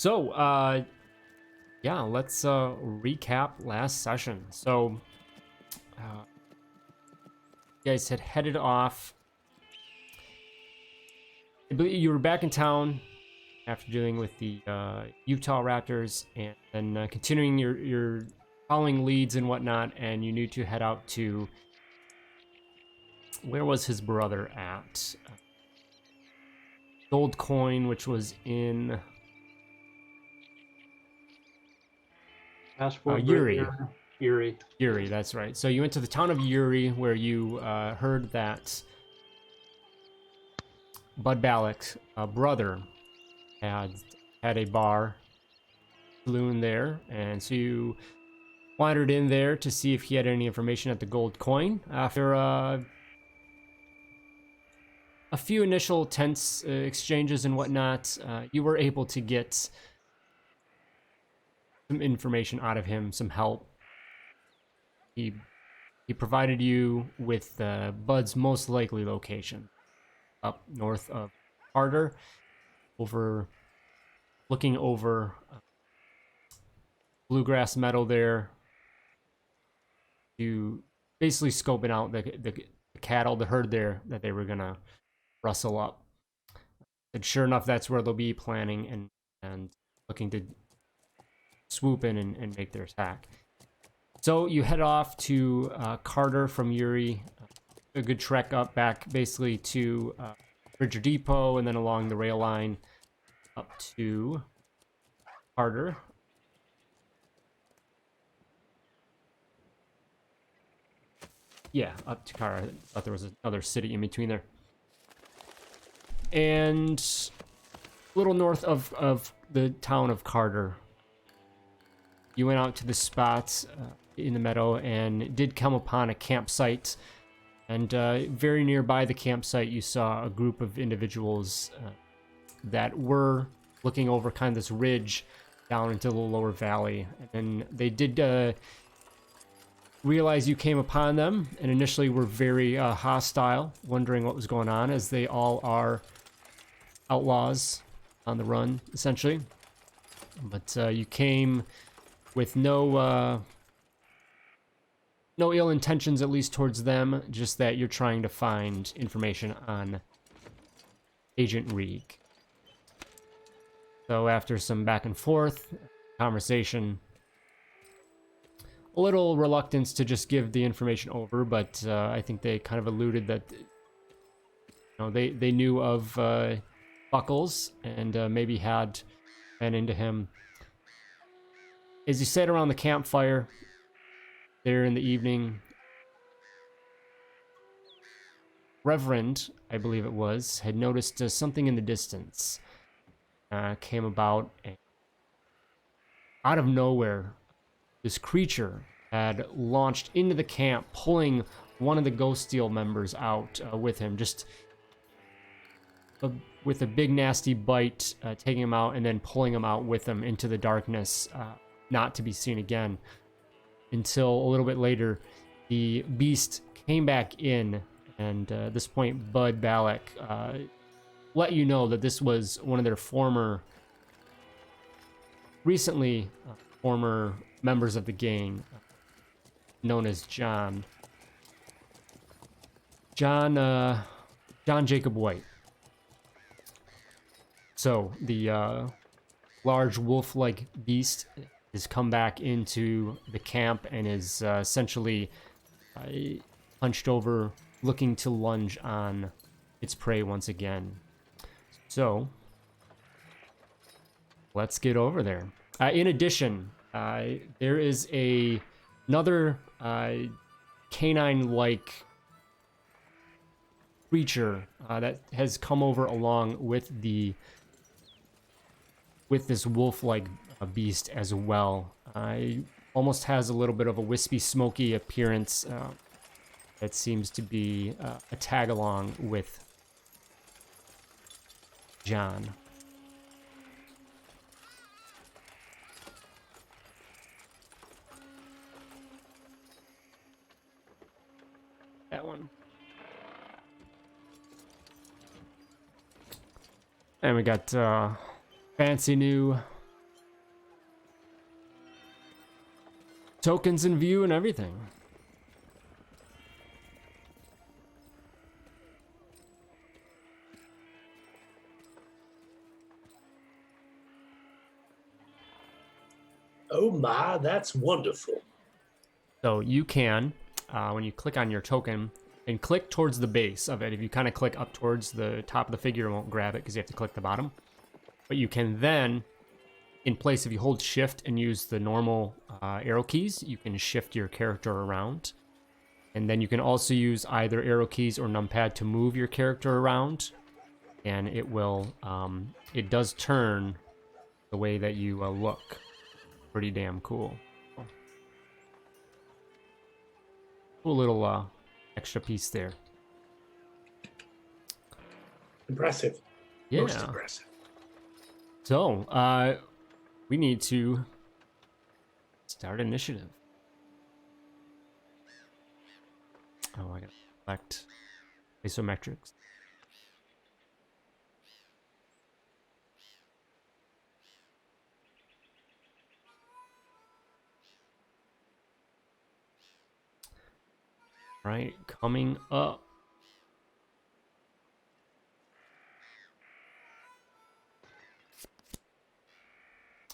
Yeah, let's recap last session. So, you guys had headed off. I believe you were back in town after dealing with the Utah Raptors, and then continuing your following leads and whatnot, and you knew to head out to, where was his brother at? Gold Coin, which was in Uri. Uri, that's right. So you went to the town of Uri, where you heard that Bud Balak's brother had a bar saloon there, and so you wandered in there to see if he had any information at the Gold Coin. After a few initial tense exchanges and whatnot, you were able to get some information out of him, some help. He provided you with Bud's most likely location, up north of Carter, looking over bluegrass meadow there, to basically scoping out the cattle, the herd there that they were gonna rustle up. And sure enough, that's where they'll be planning and looking to swoop in and make their attack. So you head off to Carter from Uri, a good trek up back basically to Bridger Depot, and then along the rail line up to Carter. Yeah, up to Carter. I thought there was another city in between there. And a little north of the town of Carter, you went out to the spots in the meadow and did come upon a campsite. And very nearby the campsite, you saw a group of individuals that were looking over kind of this ridge down into the lower valley. And they did realize you came upon them, and initially were very hostile, wondering what was going on, as they all are outlaws on the run, essentially. But you came with no ill intentions, at least towards them, just that you're trying to find information on Agent Reeg. So after some back and forth conversation, a little reluctance to just give the information over, but I think they kind of alluded that, you know, they knew of Buckles and maybe had been into him. As you sat around the campfire there in the evening, Reverend, I believe it was, had noticed something in the distance. Came about, and out of nowhere, this creature had launched into the camp, pulling one of the Ghost Steel members out with him, just with a big nasty bite, taking him out and then pulling him out with him into the darkness, not to be seen again. Until a little bit later, the beast came back in, and at this point, Bud Balak let you know that this was one of their recently former members of the gang, known as John Jacob White. So the large wolf-like beast has come back into the camp and is essentially hunched over, looking to lunge on its prey once again. So let's get over there. In addition, there is another canine-like creature that has come over along with this wolf-like beast as well. It almost has a little bit of a wispy, smoky appearance that seems to be a tag-along with John. That one. And we got fancy new tokens in view and everything. Oh my, that's wonderful. So you can, when you click on your token, and click towards the base of it. If you kind of click up towards the top of the figure, it won't grab it because you have to click the bottom. But you can then, in place, if you hold shift and use the normal arrow keys, you can shift your character around. And then you can also use either arrow keys or numpad to move your character around. And it will, it does turn the way that you look. Pretty damn cool. Cool little extra piece there. Impressive. Yeah. Most impressive. So, we need to start initiative. Oh, I gotta select isometrics. Right, coming up.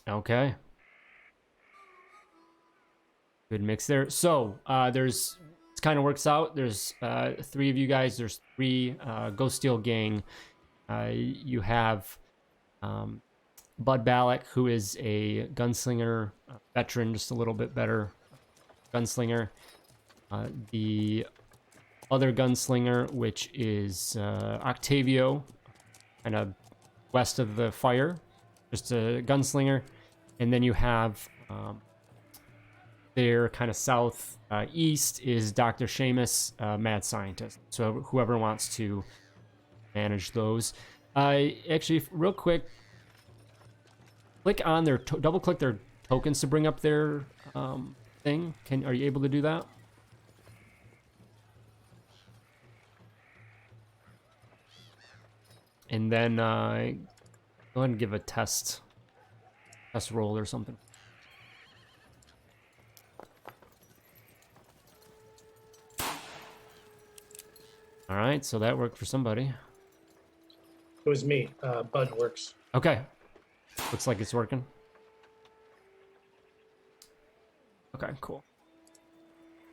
Okay. Good mix there. So, it kind of works out. There's 3 of you guys. There's 3 Ghost Steel gang. You have Bud Balak, who is a gunslinger veteran, just a little bit better gunslinger. The other gunslinger, which is Octavio, kind of west of the fire, just a gunslinger. And then you have there kind of south east is Dr. Seamus, mad scientist. So whoever wants to manage those. Actually, real quick, click on their, double click their tokens to bring up their thing. Are you able to do that? And then go ahead and give a test roll or something. All right, so that worked for somebody. It was me. Bud works. Okay, looks like it's working. Okay, cool.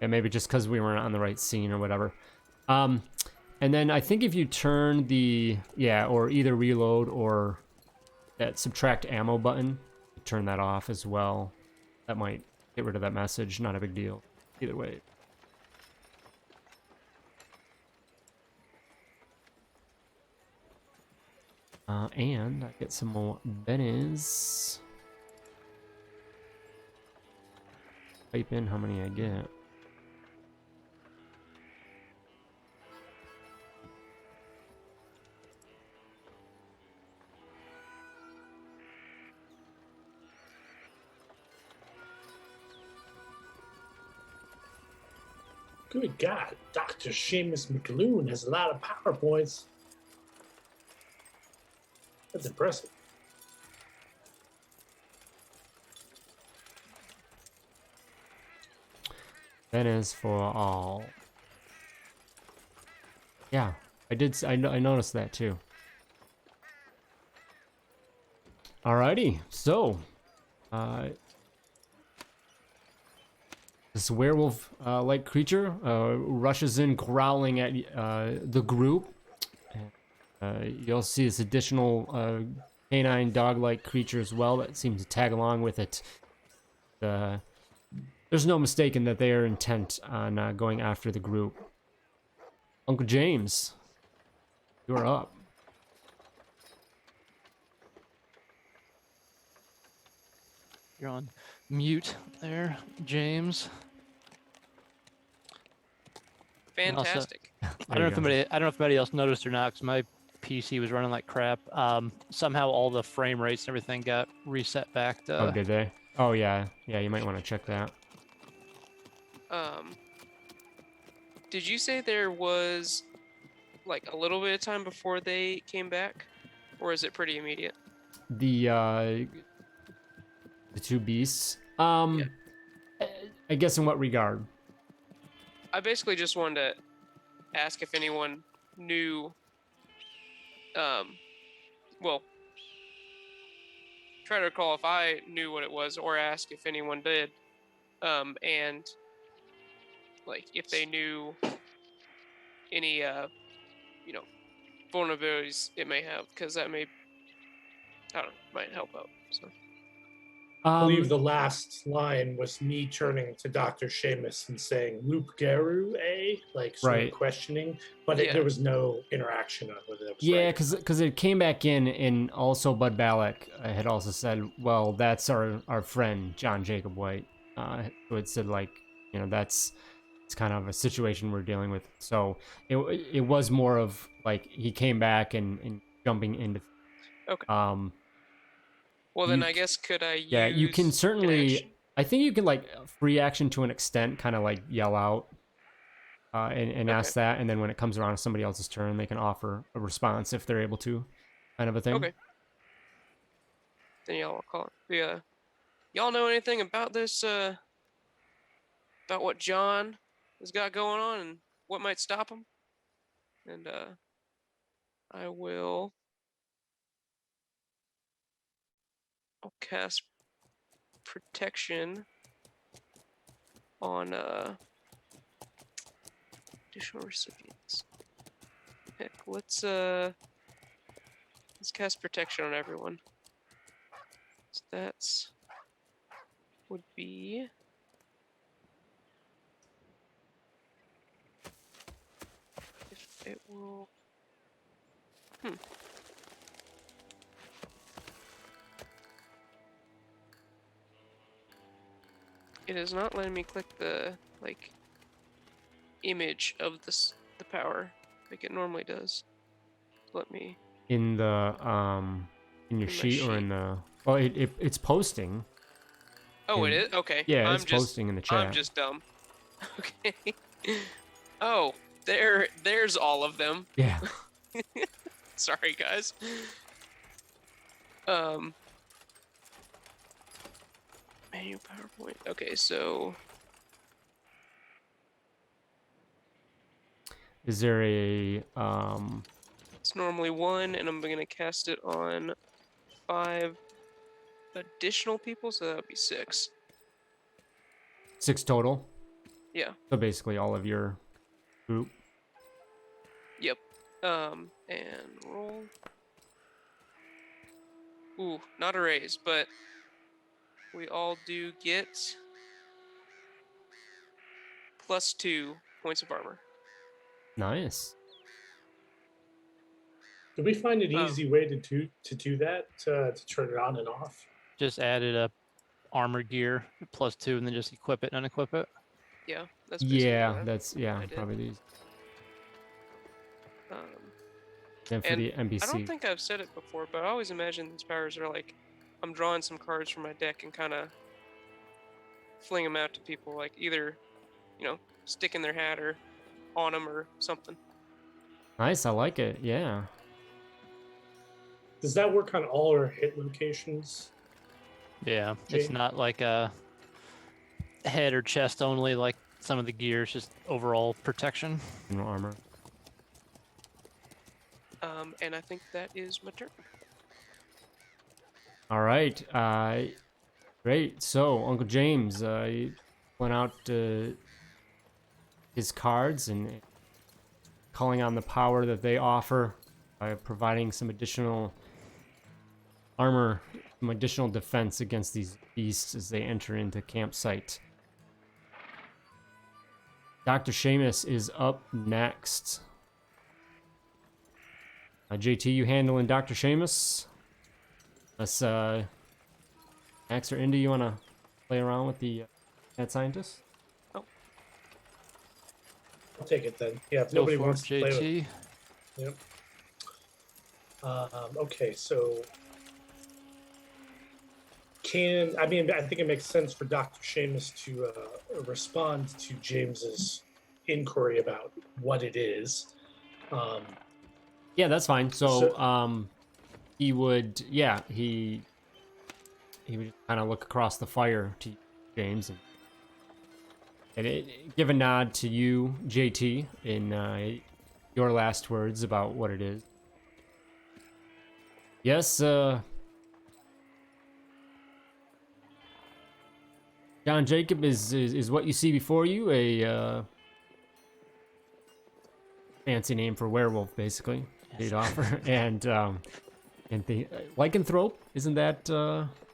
Yeah, maybe just because we weren't on the right scene or whatever. And then I think if you turn the, or either reload or that subtract ammo button, turn that off as well. That might get rid of that message. Not a big deal. Either way. And I get some more bennies. Type in how many I get. Good God, Dr. Seamus McAloon has a lot of PowerPoints. That's impressive. That is for all. Yeah, I noticed that too. Alrighty, so this werewolf-like creature rushes in, growling at the group. You'll see this additional canine dog-like creature as well that seems to tag along with it. There's no mistaking that they are intent on going after the group. Uncle James, you are up. You're on mute there, James. Fantastic. I don't know if anybody else noticed or not, because my PC was running like crap. Somehow all the frame rates and everything got reset back to. Oh, did they? Oh yeah, you might want to check that. Did you say there was like a little bit of time before they came back, or is it pretty immediate? The 2 beasts. I guess in what regard? I basically just wanted to ask if anyone knew. Well, try to recall if I knew what it was, or ask if anyone did. And like if they knew any, vulnerabilities it may have, because that may, I don't know, might help out. So. I believe the last line was me turning to Dr. Seamus and saying, Luke Garu, eh? Like, sort Right. of questioning. But Yeah. there was no interaction on whether that was Yeah, right. because it came back in, and also Bud Ballack had also said, well, that's our friend, John Jacob White. Who had said, like, it's kind of a situation we're dealing with. So it was more of, like, he came back and jumping into... Okay. You Well, then I guess could I use? Yeah, you can certainly... action? I think you can, like, free action to an extent, kind of, like, yell out and Okay. ask that, and then when it comes around to somebody else's turn, they can offer a response if they're able to, kind of a thing. Okay. Then y'all will call it. Yeah. Y'all know anything about this? About what John has got going on and what might stop him? And I will. I'll cast protection on additional recipients. Heck, let's cast protection on everyone. So that's would be if it will. It is not letting me click the image of the power like it normally does. Let me. In the in your In my sheet or in the... Well, it's posting. Oh, it in- is? Okay. Yeah, it's posting in the chat. I'm just dumb. Okay. Oh, there's all of them. Yeah. Sorry, guys. Menu PowerPoint. Okay, so Is there a it's normally 1, and I'm gonna cast it on 5 additional people, so that would be 6. 6 total? Yeah. So basically all of your group. Yep. And roll. Ooh, not a raise, but we all do get +2 points of armor. Nice. Did we find an Oh. easy way to do that, to turn it on and off? Just added a armor gear +2 and then just equip it and unequip it. Yeah, that's basically Yeah, what that's I did. probably these. Um, And for and the NPC. I don't think I've said it before, but I always imagine these powers are like I'm drawing some cards from my deck and kind of fling them out to people, like either, stick in their hat or on them or something. Nice, I like it. Yeah. Does that work on all our hit locations? Yeah, Okay. it's not like a head or chest only like some of the gears, just overall protection. General armor. And I think that is my turn. All right. Great. So Uncle James, he went out his cards and calling on the power that they offer by providing some additional armor, some additional defense against these beasts as they enter into campsite. Dr. Seamus is up next. JT, you handling Dr. Seamus? Let's Max or Indy, you want to play around with the head scientist? I'll take it then. Yeah, if Go nobody for wants it, to play with JT. Yep. Okay, so I think it makes sense for Dr. Seamus to respond to James's inquiry about what it is. Yeah, that's fine. So, So- he would, yeah, he would kind of look across the fire to James and And give a nod to you, JT, in your last words about what it is. Yes, John Jacob is what you see before you, a fancy name for werewolf, basically. They'd offer, and the lycanthrope, isn't that?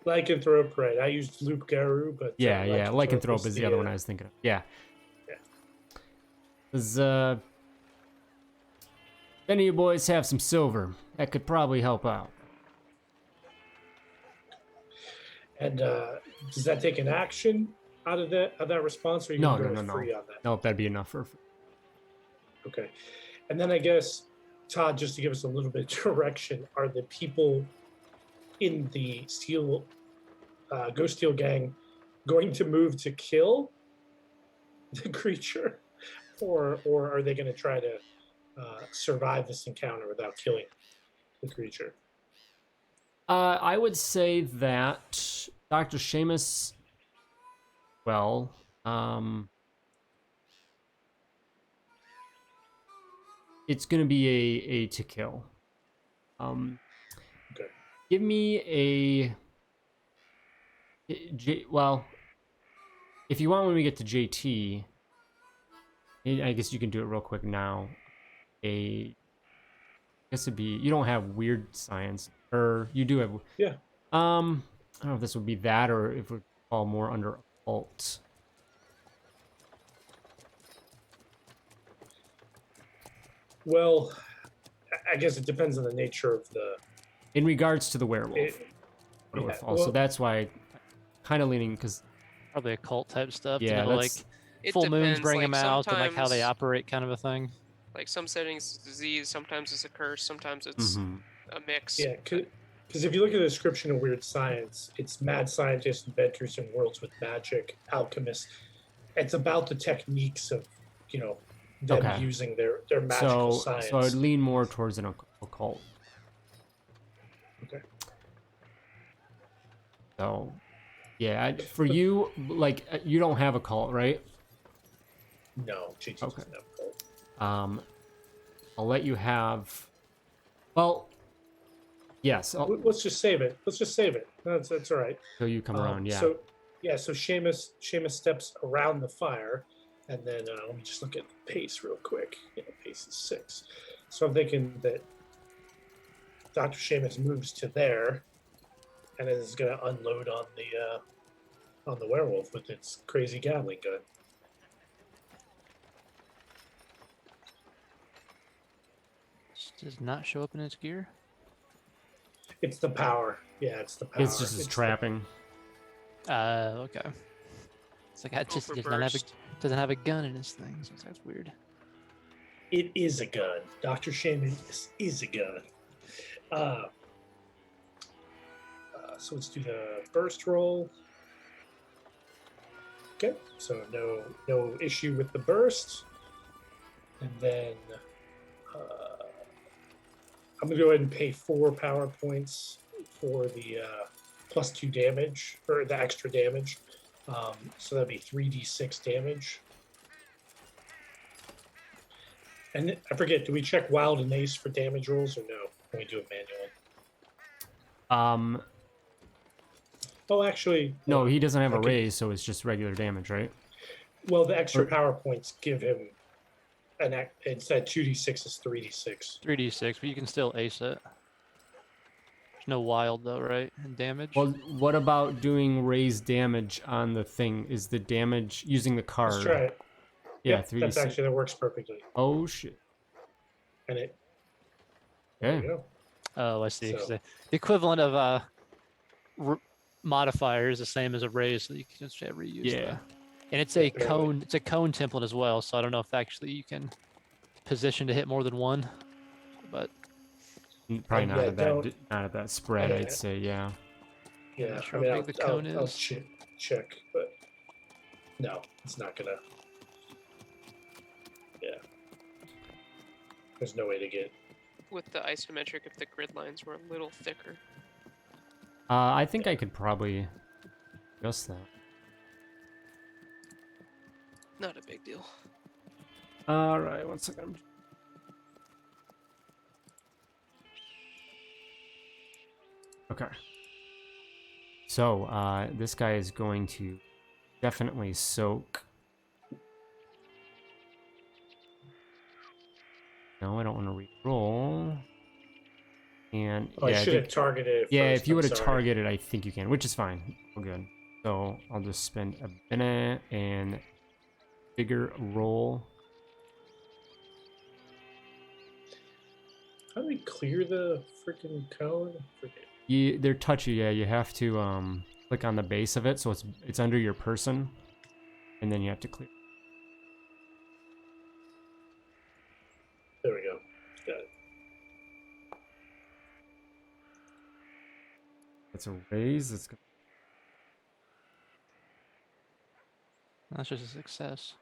Lycanthrope, right? I used Loop Garu, but Yeah, lycanthrope is the other one I uh, was thinking of. Yeah. Yeah. Does any of you boys have some silver that could probably help out? And does that take an action out of that response, or are you No, gonna no, go no, free no. on that? No, that'd be enough for. Okay. And then I guess, Todd, just to give us a little bit of direction, are the people in the Ghost Steel gang going to move to kill the creature, or are they going to try to survive this encounter without killing the creature? I would say that Dr. Seamus, well, it's gonna be a to kill. Okay. Give me well, if you want when we get to JT, I guess you can do it real quick now. I guess it'd be, you don't have weird science, or you do have. Yeah. I don't know if this would be that or if it would fall more under occult. Well, I guess it depends on the nature of the. In regards to the werewolf, what it would yeah, fall. So well- that's why, kind of leaning, because Probably occult type stuff. yeah, to know, that's like It full moons depends, bring like, them out and like how they sometimes- operate, kind of a thing. Like some settings, it's disease. Sometimes it's a curse. Sometimes it's mhm. a mix. Yeah, because if you look at the description of weird science, it's mad scientists, inventors in worlds with magic, alchemists. It's about the techniques of, them Okay. using their magical science. So I'd lean more towards an occult. Okay. So, yeah, for you, like, you don't have a cult, right? No, GT Okay. doesn't have gold. I'll let you have. Well, yes. Let's just save it. That's all right. So you come around, yeah. So Seamus steps around the fire, and then let me just look at the pace real quick. Yeah, pace is 6. So I'm thinking that Dr. Seamus moves to there, and is going to unload on the werewolf with its crazy Gatling gun. Does not show up in its gear. It's the power. Yeah, it's the power. It's just his trapping. Okay. It's like I just Overburst. doesn't have a gun in his thing, so that's weird. It is a gun. Dr. Seamus is a gun. So let's do the burst roll. Okay, so no issue with the burst. And then I'm gonna go ahead and pay 4 power points for the +2 damage, or the extra damage. So that'd be 3d6 damage. And I forget, do we check wild and ace for damage rolls or no? Can we do it manually? Oh, actually, No, he doesn't have a Okay. raise, so it's just regular damage, right? well, the extra Or- power points give him instead 2d6 is 3d6. 3d6, but you can still ace it. There's no wild though, right? And damage. Well, what about doing raised damage on the thing? Is the damage using the card? Let's try it. Yeah, Yep, 3d6. that works perfectly. Oh shit. And there Yeah. you go. Oh, I see. 'Cause So- the equivalent of modifier is the same as a raise, so you can just reuse. Yeah. And it's a Barely. cone. It's a cone template as well, so I don't know if actually you can position to hit more than one. But Probably not Yeah, at that don't- not at that spread. Yeah. I'd say, yeah. Yeah, not sure I mean, how big the cone I'll is. check, but no, it's not gonna. Yeah, there's no way to get. With the isometric, if the grid lines were a little thicker. I think I could probably adjust that. Not a big deal. All right, 1 second. Okay. So, this guy is going to definitely soak. No, I don't want to re-roll. And Oh, yeah, I should have targeted it yeah, first. if you I'm would have sorry. targeted, I think you can, which is fine. All good. So I'll just spend a minute and bigger roll. How do we clear the freaking cone? Forget. They're touchy, yeah. You have to click on the base of it, so it's under your person, and then you have to clear. There we go. Got it. That's a raise. It's That's just a success.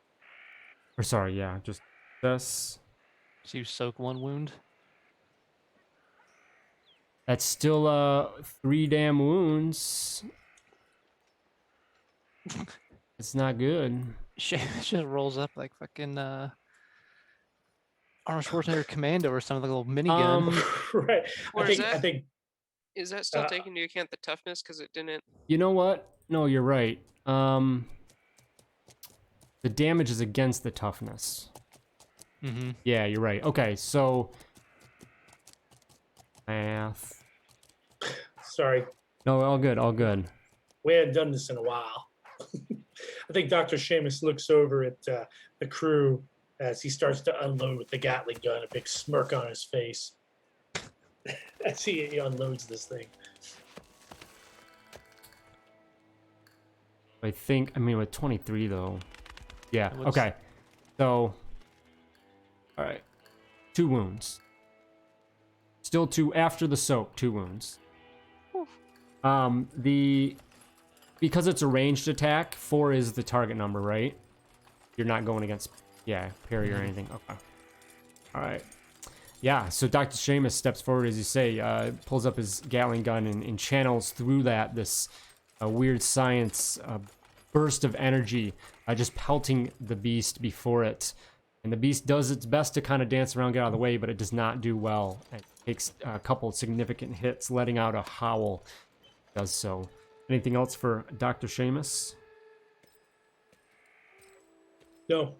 or sorry, yeah, just this. So you soak 1 wound. That's still 3 damn wounds. It's not good. Shit just rolls up like fucking Arnold Schwarzenegger Commando or something, like a little minigun. Right. Or I think is that still Uh, taking into account the toughness because it didn't? You know what? No, you're right. The damage is against the toughness. Mm-hmm. Yeah, you're right. Okay, so math. sorry. No, all good, all good. We hadn't done this in a while. I think Dr. Seamus looks over at the crew as he starts to unload with the Gatling gun, a big smirk on his face as he unloads this thing. I mean, with 23 though. Yeah. What's- Okay. So, all right, 2 wounds. Still 2 after the soak. 2 wounds. Because it's a ranged attack, 4 is the target number, right? You're not going against, parry or anything. Okay. All right. Yeah, so Dr. Seamus steps forward, as you say, pulls up his Gatling gun and channels through that this weird science burst of energy, just pelting the beast before it. And the beast does its best to kind of dance around, get out of the way, but it does not do well. It takes a couple significant hits, letting out a howl. It does so. Anything else for Dr. Seamus? No.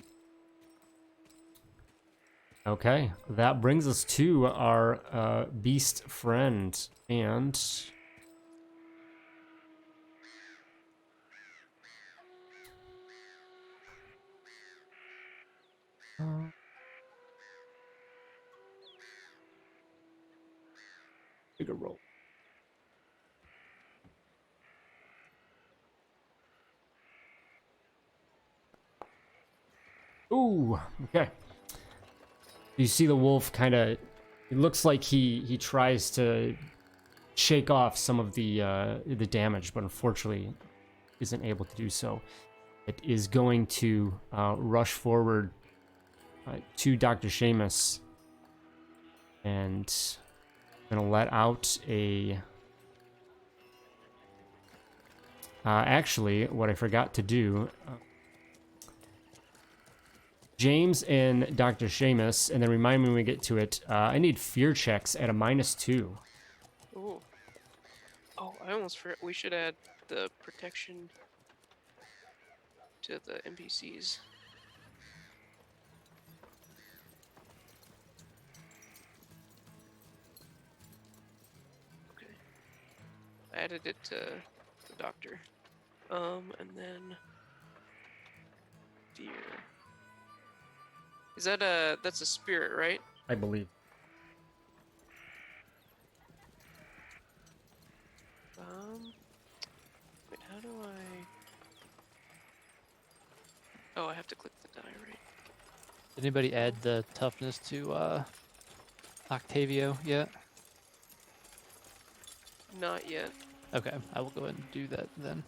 Okay, that brings us to our beast friend, and bigger roll. Ooh, okay. You see the wolf kind of, it looks like he tries to shake off some of the damage, but unfortunately isn't able to do so. It is going to rush forward to Dr. Seamus and gonna let out a actually, what I forgot to do, James and Dr. Seamus, and then remind me when we get to it, I need fear checks at a -2. Ooh. Oh, I almost forgot. We should add the protection to the NPCs. Okay. I added it to the doctor. And then fear. Is that that's a spirit, right? I believe. Wait, how do I? Oh, I have to click the die, right? Did anybody add the toughness to Octavio yet? Not yet. Okay, I will go ahead and do that then.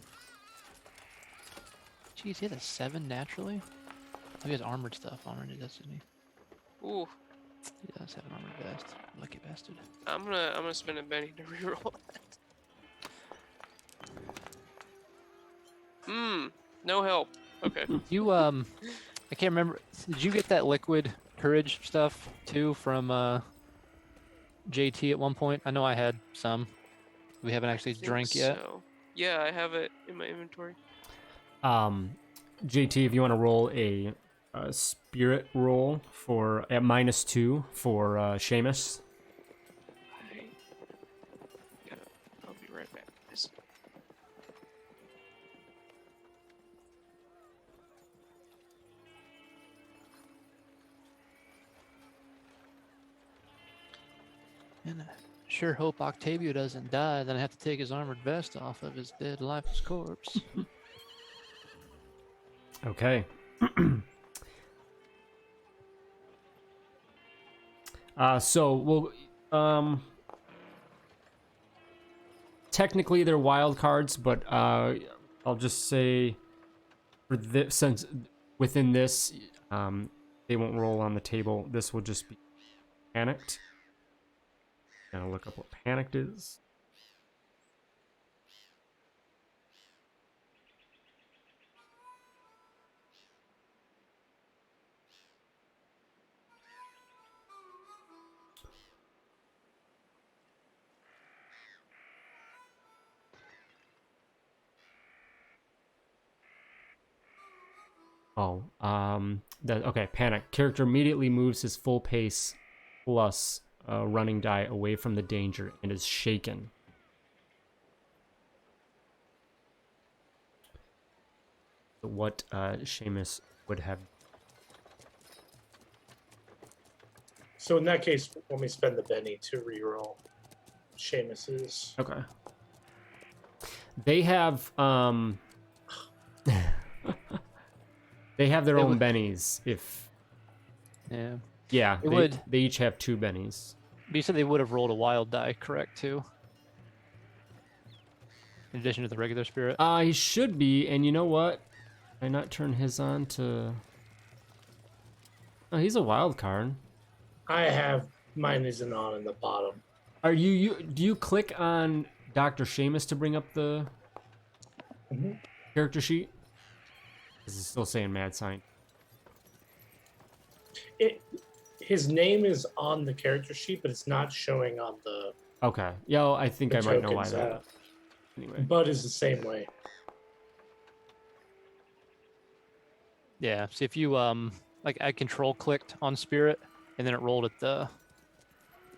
Jeez, he had a 7 naturally? Oh, he has armored stuff on it, doesn't he? Ooh, He does have an armored vest. Lucky bastard. I'm gonna spend a penny to reroll that. No help. Okay. You I can't remember. Did you get that liquid courage stuff too from JT at one point? I know I had some. We haven't actually Think drank yet. so. Yeah, I have it in my inventory. JT, if you want to roll a spirit roll for at -2 for Seamus. I gotta, I'll be right back, guys. And I sure hope Octavio doesn't die. Then I have to take his armored vest off of his dead, lifeless corpse. Okay. So we'll technically they're wild cards, but I'll just say for this, since within this they won't roll on the table, this will just be panicked. Now look up what panicked is. Oh, okay, panic. Character immediately moves his full pace plus running die away from the danger and is shaken. So what Seamus would have. So in that case, let me spend the Benny to reroll Seamus's. Okay. They have they have their They own would- bennies. If Yeah. yeah, It would. they each have 2 bennies. But you said they would have rolled a wild die, correct, too? In addition to the regular spirit? He should be, and you know what? Did I not turn his on to? Oh, he's a wild card. I have mine isn't on in the bottom. Are you do you click on Dr. Seamus to bring up the Mhm. character sheet? This is still saying mad scientist. His name is on the character sheet, but it's not showing on the Okay. Yeah, well, I think I might know why tokens. that. Anyway. Bud is the same way. Yeah. See, if you, like, I control clicked on spirit, and then it rolled it the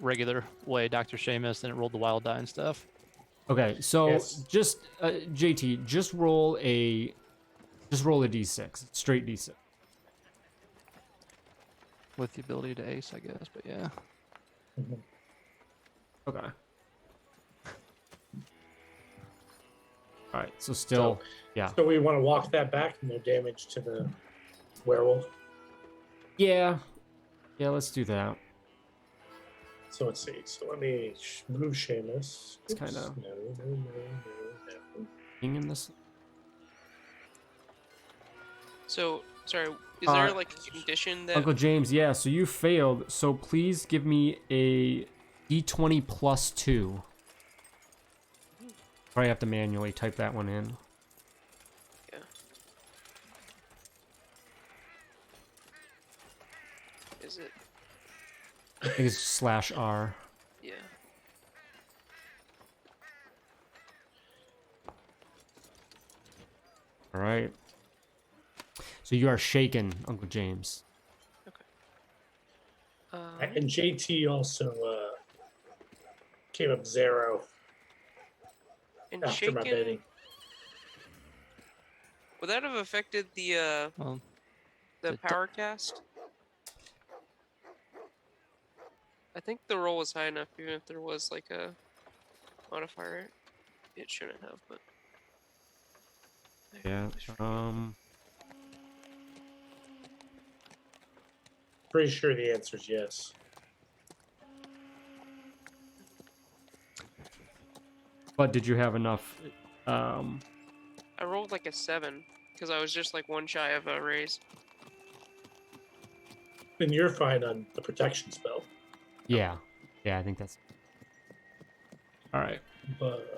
regular way, Dr. Seamus, then it rolled the wild die and stuff. Okay, so Yes. just JT, just roll a d6, straight d6. With the ability to ace, I guess, but yeah. Mhm. Okay. All right, so still, yeah, So we want to walk that back. No damage to the werewolf. yeah, let's do that. So let's see. So let me move Seamus. It's kinda- No. Being in this, So, sorry, is there Uh, like a condition that Uncle James, yeah. So you failed. So please give me a d20 plus 2. Probably have to manually type that one in. Yeah. Is it? I think it's /R. Yeah. All right. So you are shaken, Uncle James. And JT also came up 0 And after my shaken. betting. Would that have affected the Well, the the t- power cast? I think the roll was high enough, even if there was like a modifier. It shouldn't have, but Yeah. Pretty sure the answer is yes. But did you have enough? I rolled like a 7 because I was just like one shy of a raise. And you're fine on the protection spell. Yeah. Yeah, I think that's. All right. But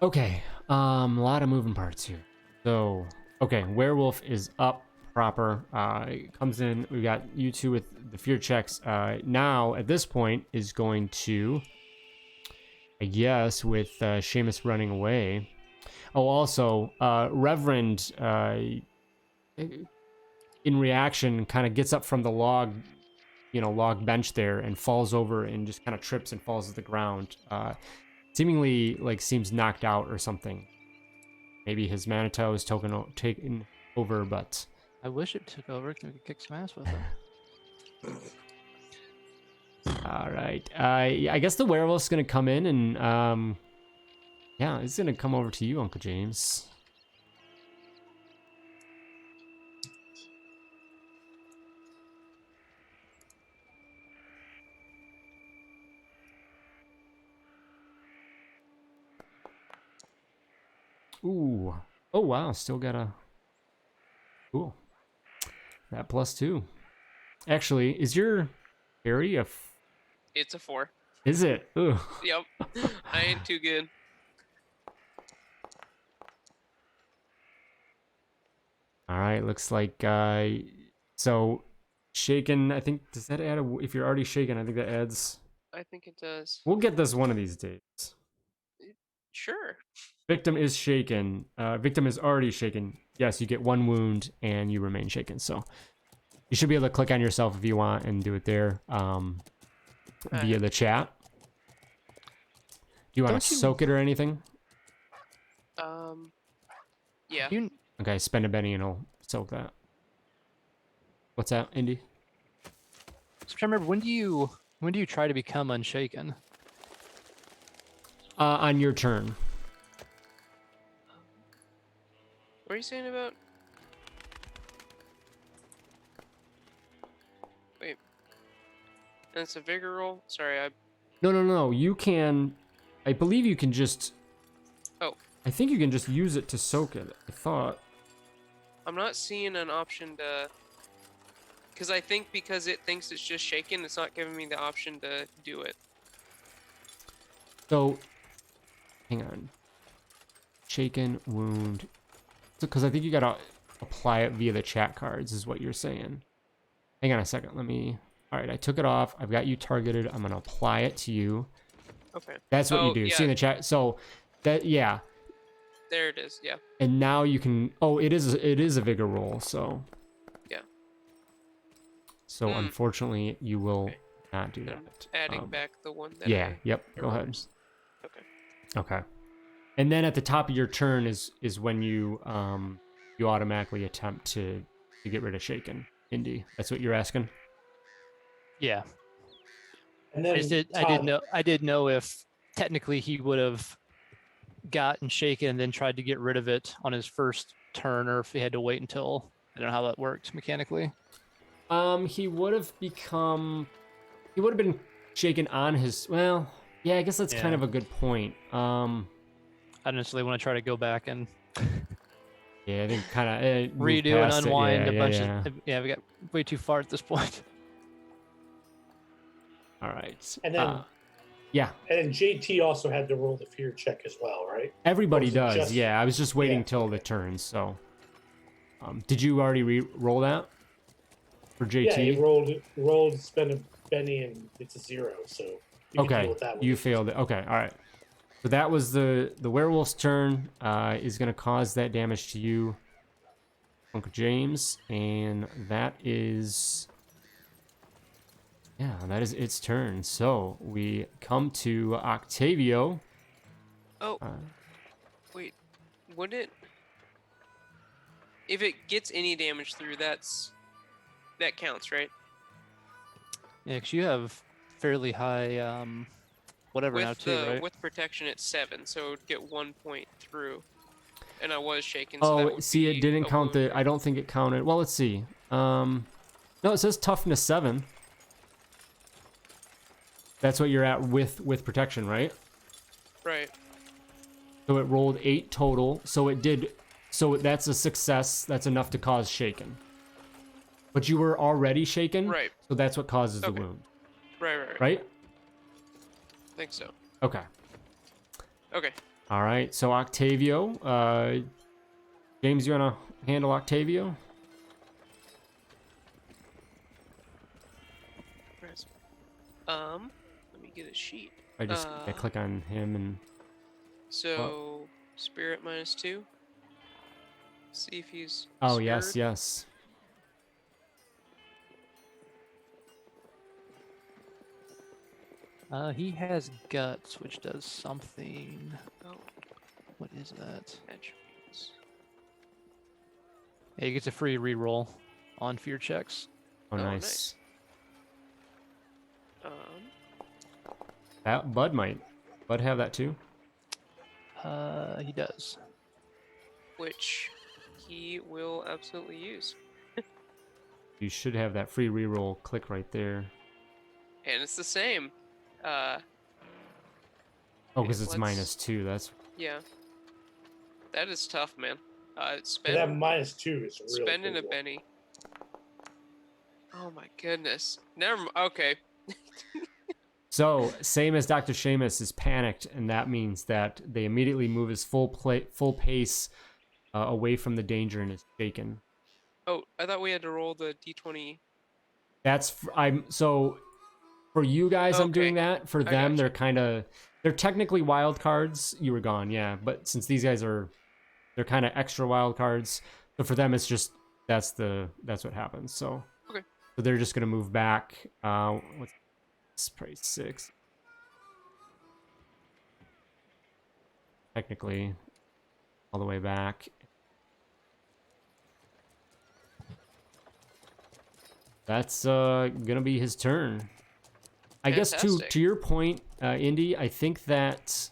Okay. A lot of moving parts here. So, Okay, werewolf is up proper. It comes in. We got you two with the fear checks. Now at this point is going to, I guess, with Seamus running away. Oh, also, Reverend, in reaction, kind of gets up from the log, log bench there, and falls over and just kind of trips and falls to the ground. Seemingly, like, seems knocked out or something. Maybe his Manitou is taken over, but... I wish it took over. We could kick some ass with it. All right. I guess the werewolf's going to come in and... yeah, it's going to come over to you, Uncle James. Ooh. Oh, wow. Still got a... Cool. That +2. Actually, is your parry a... It's a 4. Is it? Ooh. Yep. I ain't too good. All right. Looks like... so, shaken, I think... Does that add a... If you're already shaken, I think that adds... I think it does. We'll get this one of these days. Sure. Victim is shaken. Victim is already shaken. Yes, you get 1 wound and you remain shaken. So you should be able to click on yourself if you want and do it there via the chat. Do you want to soak it or anything? Yeah. Okay, spend a Benny and it'll soak that. What's that, Indy? So I remember, when do you try to become unshaken? On your turn. What are you saying about? Wait. That's a vigor roll? Sorry, No. You can... I believe you can just... Oh. I think you can just use it to soak it. I thought... I'm not seeing an option to... Because I think because it thinks it's just shaken, it's not giving me the option to do it. So... Hang on. Shaken, wound... Because I think you gotta apply it via the chat cards, is what you're saying. Hang on a second. Let me... All right, I took it off. I've got you targeted. I'm gonna apply it to you. Okay. That's what you do. Yeah. See in the chat. So that, yeah. There it is. Yeah. And now you can... Oh, it is a vigor roll. So... Yeah. So unfortunately, you will not do I'm that. adding back the one that Yeah. I Yep. Go ahead. erased. Okay. Okay. And then at the top of your turn is when you you automatically attempt to get rid of shaken. Indy, that's what you're asking? Yeah. And then I did know if technically he would have gotten shaken and then tried to get rid of it on his first turn, or if he had to wait until... I don't know how that worked mechanically. He would have been shaken on his... Well, yeah, I guess that's kind of a good point. I don't necessarily want to try to go back and Yeah, I think kind of redo and unwind a bunch of... Yeah, we got way too far at this point. All right. And then, yeah. And then JT also had to roll the fear check as well, right? Everybody does. just... Yeah, I was just waiting till the turn. So, did you already roll that for JT? Yeah, he rolled, spend a Benny, and it's a 0. So you can deal with that you failed it. Okay, all right. So that was the werewolf's turn. Is going to cause that damage to you, Uncle James, and that is... Yeah, that is its turn. So we come to Octavio. Oh, wait. Would it... If it gets any damage through, that counts, right? Yeah, because you have fairly high whatever now too, right? With protection, it's 7, so it would get 1 point through. And I was shaken. So that Oh, would see, be it didn't a count wound. I don't think it counted. Well, let's see. No, it says toughness 7. That's what you're at with protection, right? Right. So it rolled 8 total. So it did. So that's a success. That's enough to cause shaken. But you were already shaken. Right. So that's what causes the Okay. wound. Right. Right? I think so. Okay. Okay. All right. So Octavio, James, you wanna handle Octavio? Press. Let me get a sheet. I just I click on him and So spirit -2. See if he's. oh yes, spirit. yes. He has guts, which does something. Oh, What is that? attributes. Yeah, he gets a free reroll on fear checks. Oh, Oh, nice. Um, That Bud might. Bud have that too? He does. which he will absolutely use, You should have that free reroll. Click right there. and it's the same. Oh, because it's let's- -2. That's Yeah. That is tough, man. But Spend that -2 is really spending a cool. penny. Oh my goodness. Okay. so same as Dr. Seamus is panicked, and that means that they immediately move his full pace away from the danger and is shaken. Oh, I thought we had to roll the d20. So for you guys, I'm doing Okay. that. For I them, gotcha. they're technically wild cards. You were gone, yeah. But since these guys they're kind of extra wild cards. So for them, it's just that's what happens. So Okay. So they're just gonna move back. What's this price 6? Technically, all the way back. That's gonna be his turn. I guess Fantastic. to your point, Indy, I think that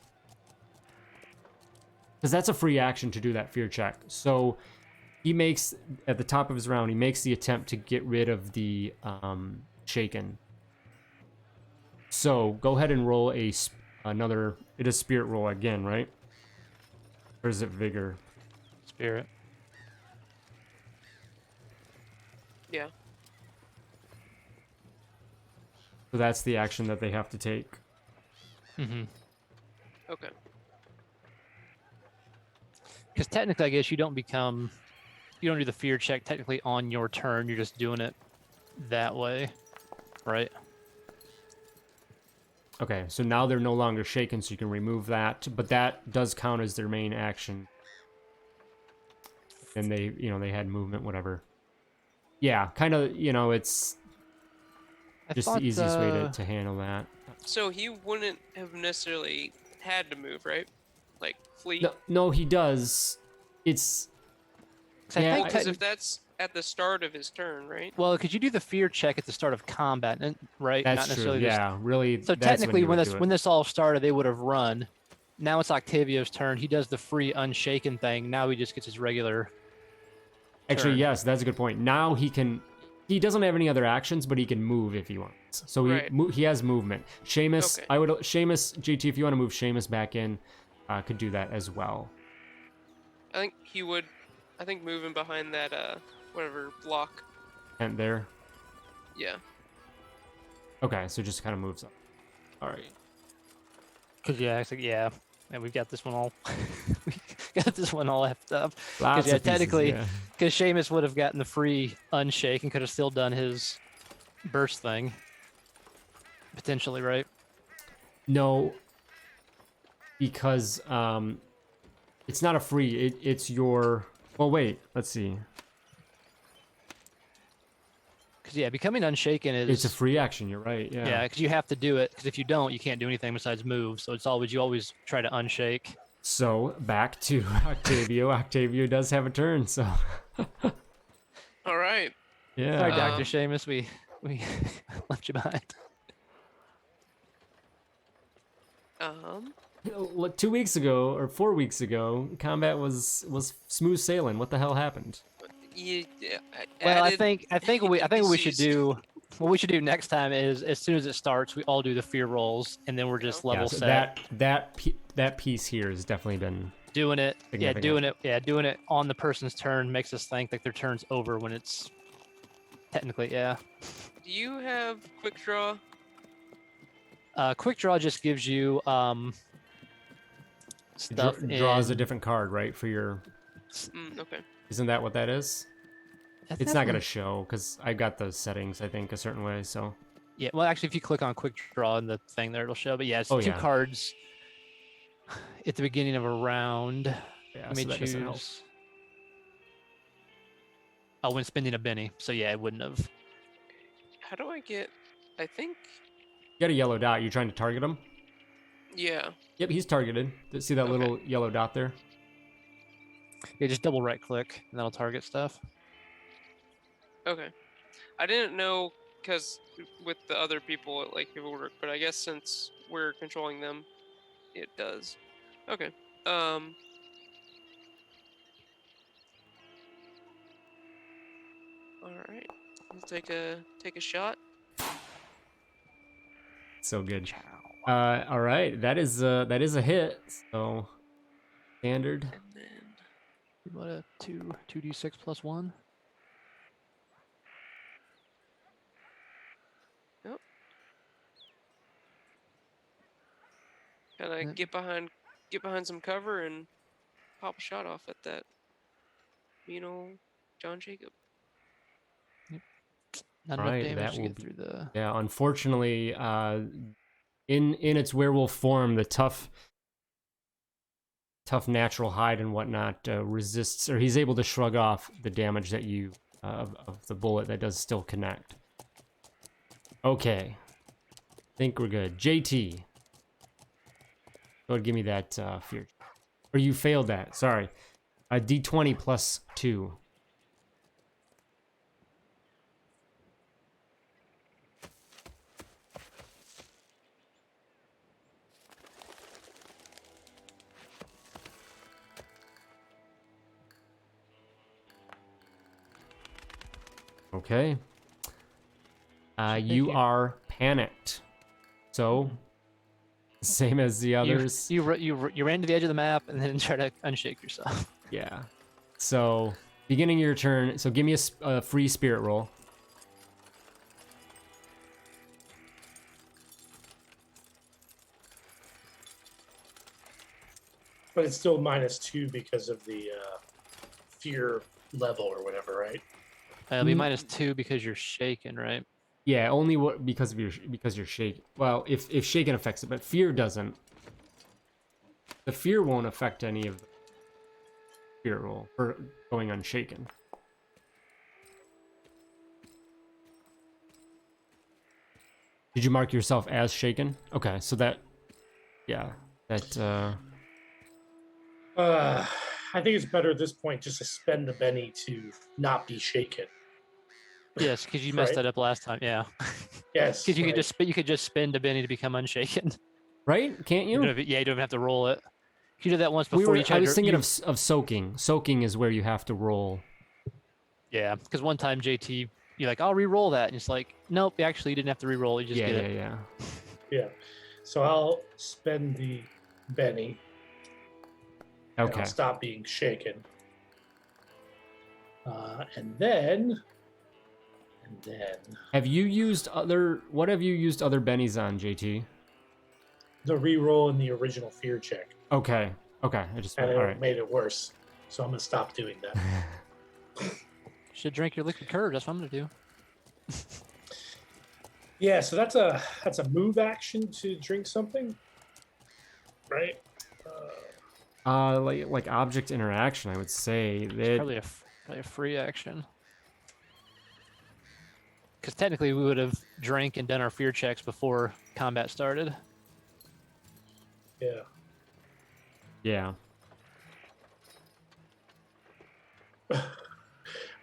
because that's a free action to do that fear check. So he makes at the top of his round, he makes the attempt to get rid of the shaken. So go ahead and roll another. It is spirit roll again, right? Or is it vigor? Spirit. Yeah. So that's the action that they have to take. Mm-hmm. Okay. Because technically, I guess you don't do the fear check technically on your turn. You're just doing it that way, right? Okay, so now they're no longer shaken, so you can remove that. But that does count as their main action. And they had movement, whatever. Yeah, kind of, it's I just thought, the easiest way to handle that. So he wouldn't have necessarily had to move, right? Like flee. No, he does. It's 'cause I yeah, think Because if that's at the start of his turn, right? well, could you do the fear check at the start of combat, right? that's Not true. necessarily just- Yeah, really. So that's technically, you when would this do it. when this all started, they would have run. Now it's Octavio's turn. He does the free unshaken thing. Now he just gets his regular. Actually, turn. yes, that's a good point. Now he can. He doesn't have any other actions, but he can move if he wants. So Right. he has movement. Seamus, Okay. Seamus JT, if you want to move Seamus back in, could do that as well. I think he would. I think moving behind that whatever block. And there. Yeah. Okay, so just kind of moves up. All right. Cause it's like, and we've got this one all. we got this one all effed up. Lots yeah, of pieces, technically- yeah. Because Seamus would have gotten the free unshake and could have still done his burst thing. Potentially, right? No, because it's not a free. It's your. Well, wait. Let's see. Because becoming unshaken is. It's a free action. You're right. Yeah. Yeah, because you have to do it. Because if you don't, you can't do anything besides move. So you always try to unshake. So back to Octavio. Octavio does have a turn. So. All right. Yeah. Sorry, Dr. Um, Seamus, we left you behind. 2 weeks ago or 4 weeks ago, combat was smooth sailing. What the hell happened? Yeah. Well, I added think what we should NPCs. do. What we should do next time is, as soon as it starts, we all do the fear rolls, and then we're just level so set. that piece here has definitely been. Doing it, significant. doing it on the person's turn makes us think like their turn's over when it's technically, Do you have quick draw? Quick draw just gives you stuff Draws in- a different card, right, for your. Okay. Isn't that what that is? That's It's not gonna definitely- show because I got the settings, I think, a certain way. So Yeah, well, actually, if you click on quick draw in the thing there, it'll show. But yeah, it's Oh, two yeah. cards at the beginning of a round. yeah, You may so that doesn't help. choose. Oh, when spending a Benny. So yeah, it wouldn't have. How do I get? I think. You got a yellow dot. You're trying to target him. Yeah. Yep, he's targeted. See that Okay. little yellow dot there? Yeah, just double right click and that'll target stuff. Okay. I didn't know because with the other people, like it would work, but I guess since we're controlling them, it does. Okay. All right. We'll take a shot. So good. Ciao. All right, that is a hit. So standard. And then What a 2d6 plus 1. kind of Yep. get behind some cover and pop a shot off at that mean old John Jacob. Not All enough right, damage that to will get through the. Yeah, unfortunately, in its werewolf form, the tough natural hide and whatnot resists, or he's able to shrug off the damage that you of the bullet that does still connect. Okay, think we're good. JT, go ahead, give me that fear. Or you failed that. Sorry, a D20 plus 2. Okay. You are panicked. So, same as the others. You ran to the edge of the map and then tried to unshake yourself. Yeah. So, beginning your turn. So, give me a free spirit roll. But it's still -2 because of the fear level or whatever, right? It'll be -2 because you're shaken, right? Yeah, only because you're shaken. Well, if shaken affects it, but fear doesn't. The fear won't affect any of the spirit roll for going unshaken. Did you mark yourself as shaken? Okay, so that, yeah, that. I think it's better at this point just to spend the Benny to not be shaken. Yes, because you messed Right. that up last time. Yeah, Yes. because you right. could just spend a Benny to become unshaken. Right? Can't you? You don't even have to roll it. You did that once before. I was thinking you, of soaking. Soaking is where you have to roll. Yeah, because one time JT, you're like, I'll re-roll that, and it's like, nope, actually, you didn't have to re-roll. You just Yeah, get yeah, it. yeah. Yeah. So I'll spend the Benny. And Okay. I'll stop being shaken. And then. Have you used other? What have you used other bennies on, JT? The re-roll in the original fear check. Okay. Okay. I just And all it right. made it worse. So I'm going to stop doing that. Should drink your liquid courage. That's what I'm gonna do. Yeah, so that's a move action to drink something, right? Like object interaction, I would say It's that. probably a free action. Because technically, we would have drank and done our fear checks before combat started. Yeah. Yeah.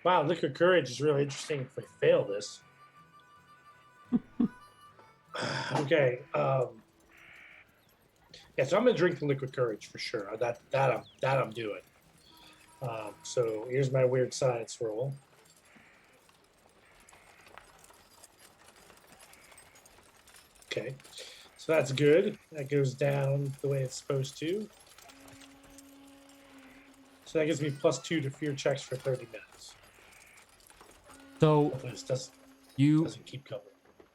Wow, liquid courage is really interesting if we fail this. Okay. Yeah, so I'm gonna drink the liquid courage for sure. That I'm doing. So here's my weird science roll. Okay, so that's good. That goes down the way it's supposed to. So that gives me +2 to fear checks for 30 minutes. So Hopefully this you doesn't keep coming.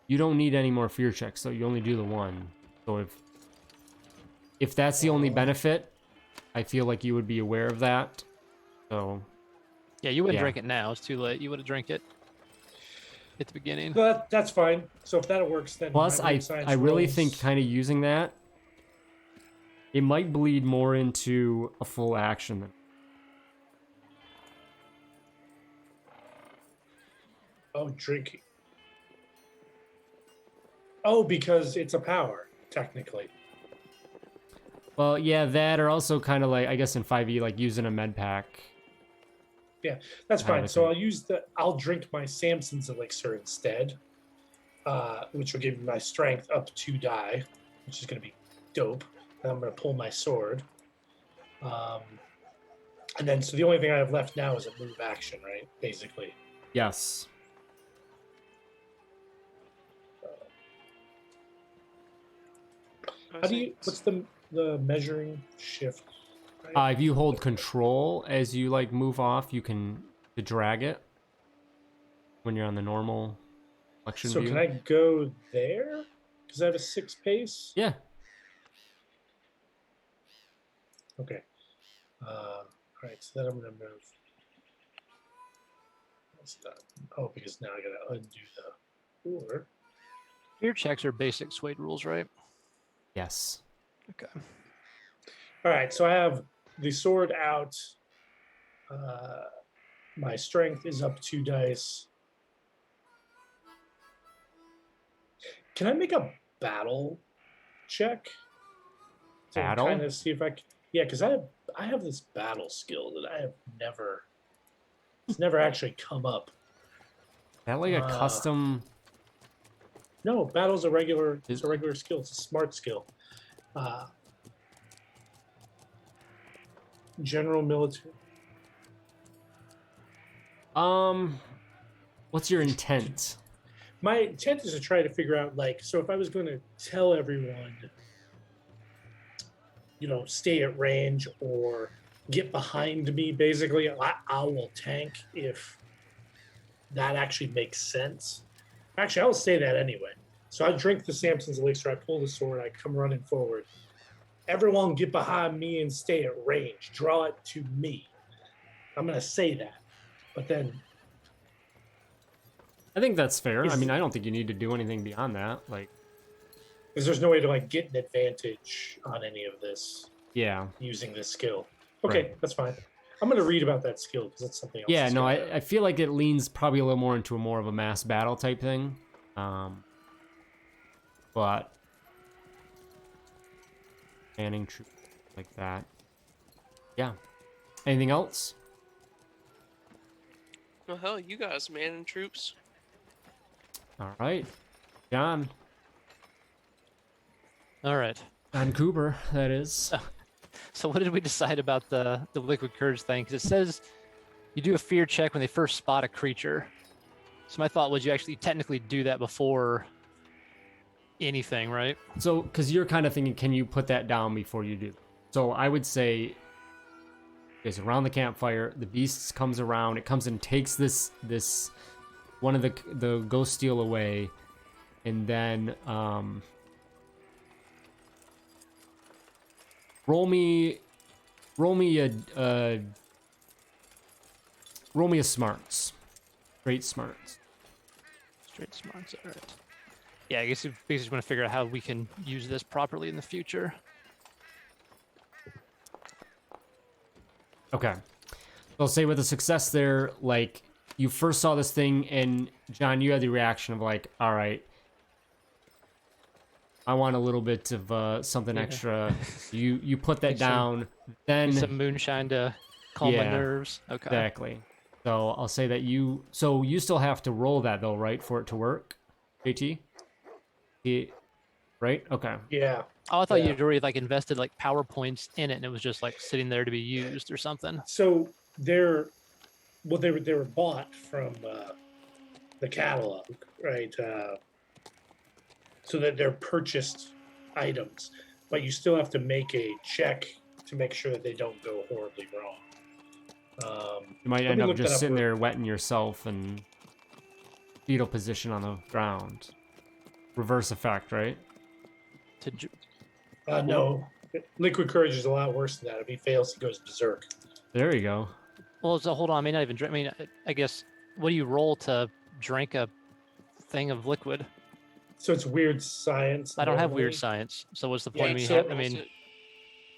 you don't need any more fear checks, so you only do the one. So if that's the only benefit, I feel like you would be aware of that. So Yeah, you wouldn't Yeah. drink it now. It's too late. You would have drank it at the beginning. But that's fine. So if that works, then Plus, my weird science I really rolls- think kind of using that, it might bleed more into a full action than. Oh, drinking. Oh, because it's a power, technically. Well, yeah, that or also kind of like, I guess in 5e, like using a med pack. Yeah, that's Kind of fine. a So thing. I'll drink my Samson's elixir instead, which will give me my strength up 2 die, which is going to be dope. And I'm going to pull my sword. And then, so the only thing I have left now is a move action, right? Basically. Yes. How do you, what's the measuring shift? If you hold control as you like move off, you can drag it when you're on the normal selection So view. can I go there? Because I have a 6 pace? Yeah. Okay. All right, so then I'm going to move. That's done. Oh, because now I got to undo the or. Fear checks are basic SWADE rules, right? Yes. Okay. All right, so I have the sword out. My strength is up 2 dice. Can I make a battle check? To Battle? kind of see if I can. Yeah, because I have this battle skill that I have never. It's never actually come up. Is that like a custom? No, battle's a regular. It's a regular skill. It's a smart skill. General military. What's your intent? My intent is to try to figure out, like, so if I was going to tell everyone, stay at range or get behind me, basically, I will tank if that actually makes sense. Actually, I will say that anyway. So I drink the Samson's elixir, I pull the sword, I come running forward. Everyone get behind me and stay at range. Draw it to me. I'm going to say that. But then I think that's fair. I Is- mean, I don't think you need to do anything beyond that. Like, because there's no way to like get an advantage on any of this yeah. using this skill. Okay, Right. that's fine. I'm going to read about that skill because it's something else. Yeah, that's no, gonna- I feel like it leans probably a little more into more of a mass battle type thing. But manning troops like that. Yeah. Anything else? Well, hell, you guys, man, and troops. All right. John. All right. John Cooper, that is. So what did we decide about the liquid courage thing? Because it says you do a fear check when they first spot a creature. So my thought was you actually technically do that before anything, right? So, because you're kind of thinking, can you put that down before you do? So I would say, it's around the campfire. The beast comes around. It comes and takes this one of the ghost steel away, and then roll me a smarts, straight smarts. Straight smarts, all right. Yeah, I guess we basically want to figure out how we can use this properly in the future. Okay. I'll say with a success there, like, you first saw this thing, and John, you had the reaction of like, all right, I want a little bit of something Yeah. extra. You put that Make some- down, then Some moonshine to calm my Yeah, nerves. Okay. exactly. So I'll say that you still have to roll that though, right, for it to work, JT? Right? Okay. Yeah. Oh, I thought Yeah. you'd already like invested like power points in it, and it was just like sitting there to be used or something. So they were bought from the catalog, right? So that they're purchased items, but you still have to make a check to make sure that they don't go horribly wrong. You might Let end me up look that just up sitting real- there wetting yourself and fetal position on the ground. Reverse effect, right? No, liquid courage is a lot worse than that. If he fails, he goes berserk. There you go. Well, so hold on. I may not even drink. I mean, I guess what do you roll to drink a thing of liquid? So it's weird science. I don't have normally. weird science. So what's the Yeah, point of me? so- I mean,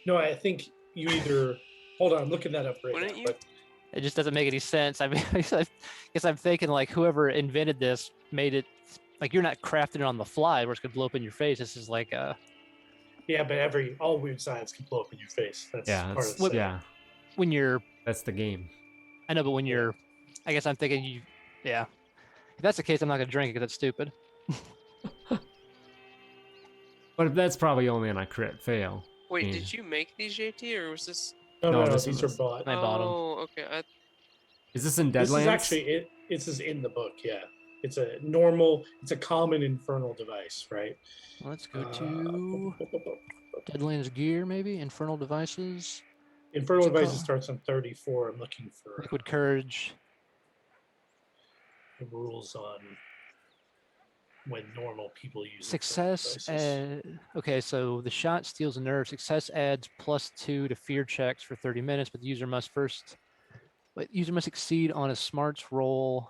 No, I think you either. Hold on, I'm looking that up right Wouldn't now. you? But it just doesn't make any sense. I mean, I guess I'm thinking like whoever invented this made it like you're not crafting it on the fly where it's gonna blow up in your face. This is like yeah, but all weird science can blow up in your face. That's Yeah, part that's, of the saying. yeah, when you're. that's the game. I know, but when Yeah. you're, I guess I'm thinking you. Yeah, if that's the case, I'm not gonna drink it because it's stupid. But that's probably only on a crit fail. Wait, Yeah. did you make these, JT, or was this? No, No, no, this these was- are bought. I bought 'em. Oh, okay. Is this in Deadlands? This is actually it. This is in the book. Yeah, it's a normal. It's a common infernal device, right? Let's go to Deadlands gear, maybe infernal devices, Infernal what's it devices called? starts on 34. I'm looking for liquid courage. the rules on when normal people use Success. infernal devices. Okay, so the shot steals a nerve. Success adds +2 to fear checks for 30 minutes, but the user must succeed on a smarts roll.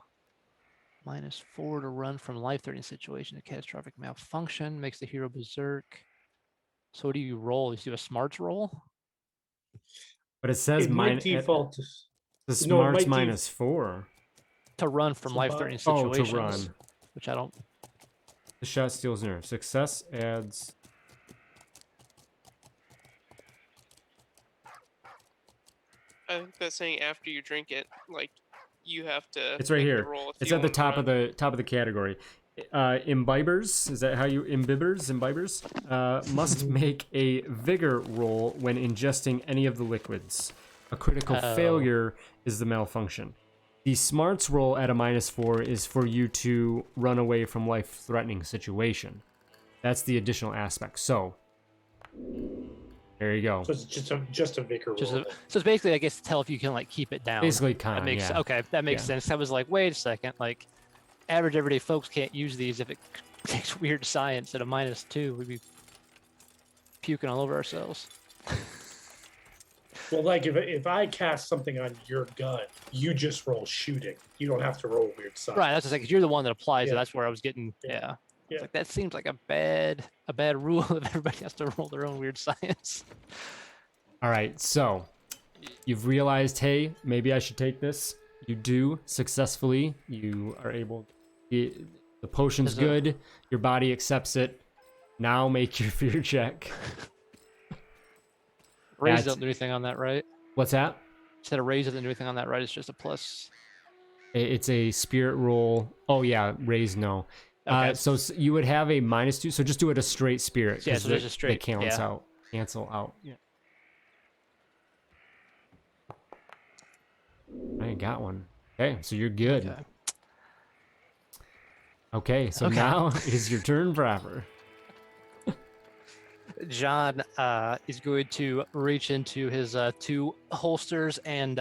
-4 to run from life-threatening situation. A catastrophic malfunction makes the hero berserk. So what do you roll? You do a smarts roll? But it says It might mine. default to The no, it smarts might -4. To run from So by- life-threatening Oh, situations. to run. Which I don't. The shot steals nerve. Success adds. I think that's saying after you drink it, like you have to. It's right make the here. roll if It's you at the want top of run. the category. Imbibers, is that how you imbibers? Must make a vigor roll when ingesting any of the liquids. A critical Oh. failure is the malfunction. The smarts roll at a -4 is for you to run away from life-threatening situation. That's the additional aspect. So there you go. So it's just a vigor roll. So it's basically, I guess, to tell if you can like keep it down. Basically, That con. makes Yeah. okay. That makes Yeah. sense. I was like, wait a second, like average everyday folks can't use these if it takes weird science at a -2. We'd be puking all over ourselves. Well, like if I cast something on your gun, you just roll shooting. You don't have to roll weird science. Right. That's just like you're the one that applies it. Yeah. That's where I was getting. Yeah. Yeah. Yeah. It's like that seems like a bad rule if everybody has to roll their own weird science. All right, so you've realized, hey, maybe I should take this. You do successfully. You are able. The potion's Is it- good. Your body accepts it. Now make your fear check. Raise That's- doesn't do anything on that, right? What's that? Instead of raise doesn't do anything on that, right? It's just a plus. It's a spirit roll. Oh yeah, raise no. Okay. So you would have a -2. So just do it a straight spirit. Yeah, 'cause so there's they- a straight, They cancel yeah. out. Cancel out. Yeah. I ain't got one. Okay, so you're good. Okay. Okay, so Okay. now is your turn proper. John is going to reach into his 2 holsters and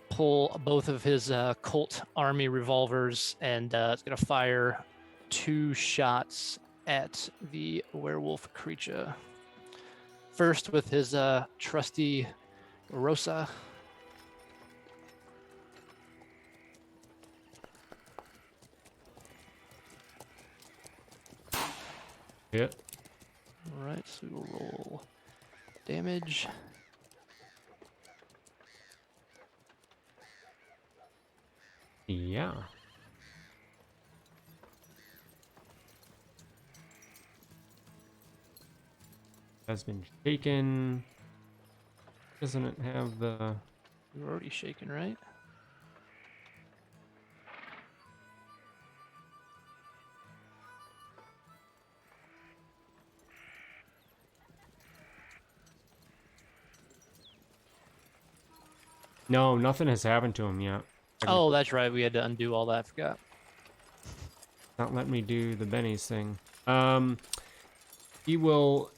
pull both of his Colt Army revolvers, and it's going to fire 2 shots at the werewolf creature. First with his trusty Rosa. Hit. All right, so we will roll damage. Yeah. Has been shaken. Doesn't it have the... We were already shaken, right? No, nothing has happened to him yet. Oh, that's right. We had to undo all that. I forgot. Not letting me do the Benny's thing. He will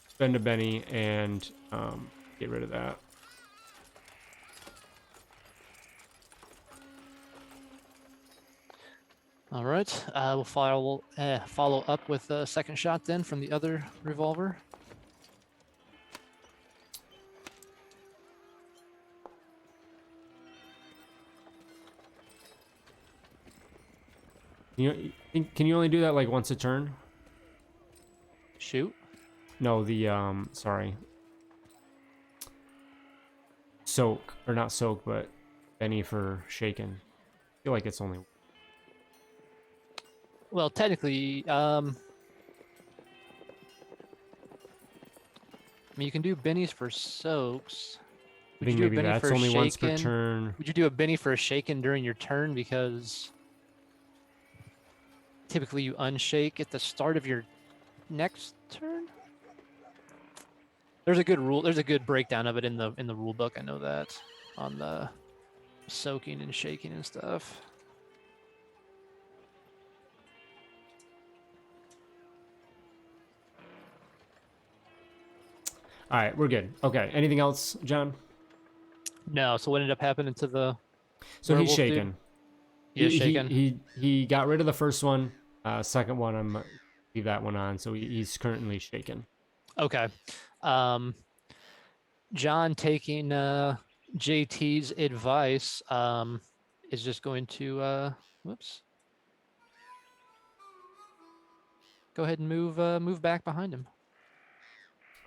spend a Benny and get rid of that. All right. We'll follow up with a second shot then from the other revolver. Can you only do that like once a turn? Shoot. No, the sorry. Soak or not soak, but Benny for shaken. I feel like it's only. Well, technically, I mean, you can do bennies for soaks. I Would you think do a maybe benny that's for a only once per shaken? turn. Would you do a benny for a shaken during your turn because typically you unshake at the start of your next turn? There's a good rule. There's a good breakdown of it in the rule book. I know that on the soaking and shaking and stuff. All right, we're good. Okay. Anything else, John? No. So what ended up happening to the So he's werewolf dude? shaken. He is shaken. He got rid of the first one. Second one, I'm leave that one on. So he's currently shaken. Okay. John taking JT's advice is just going to whoops. Go ahead and move back behind him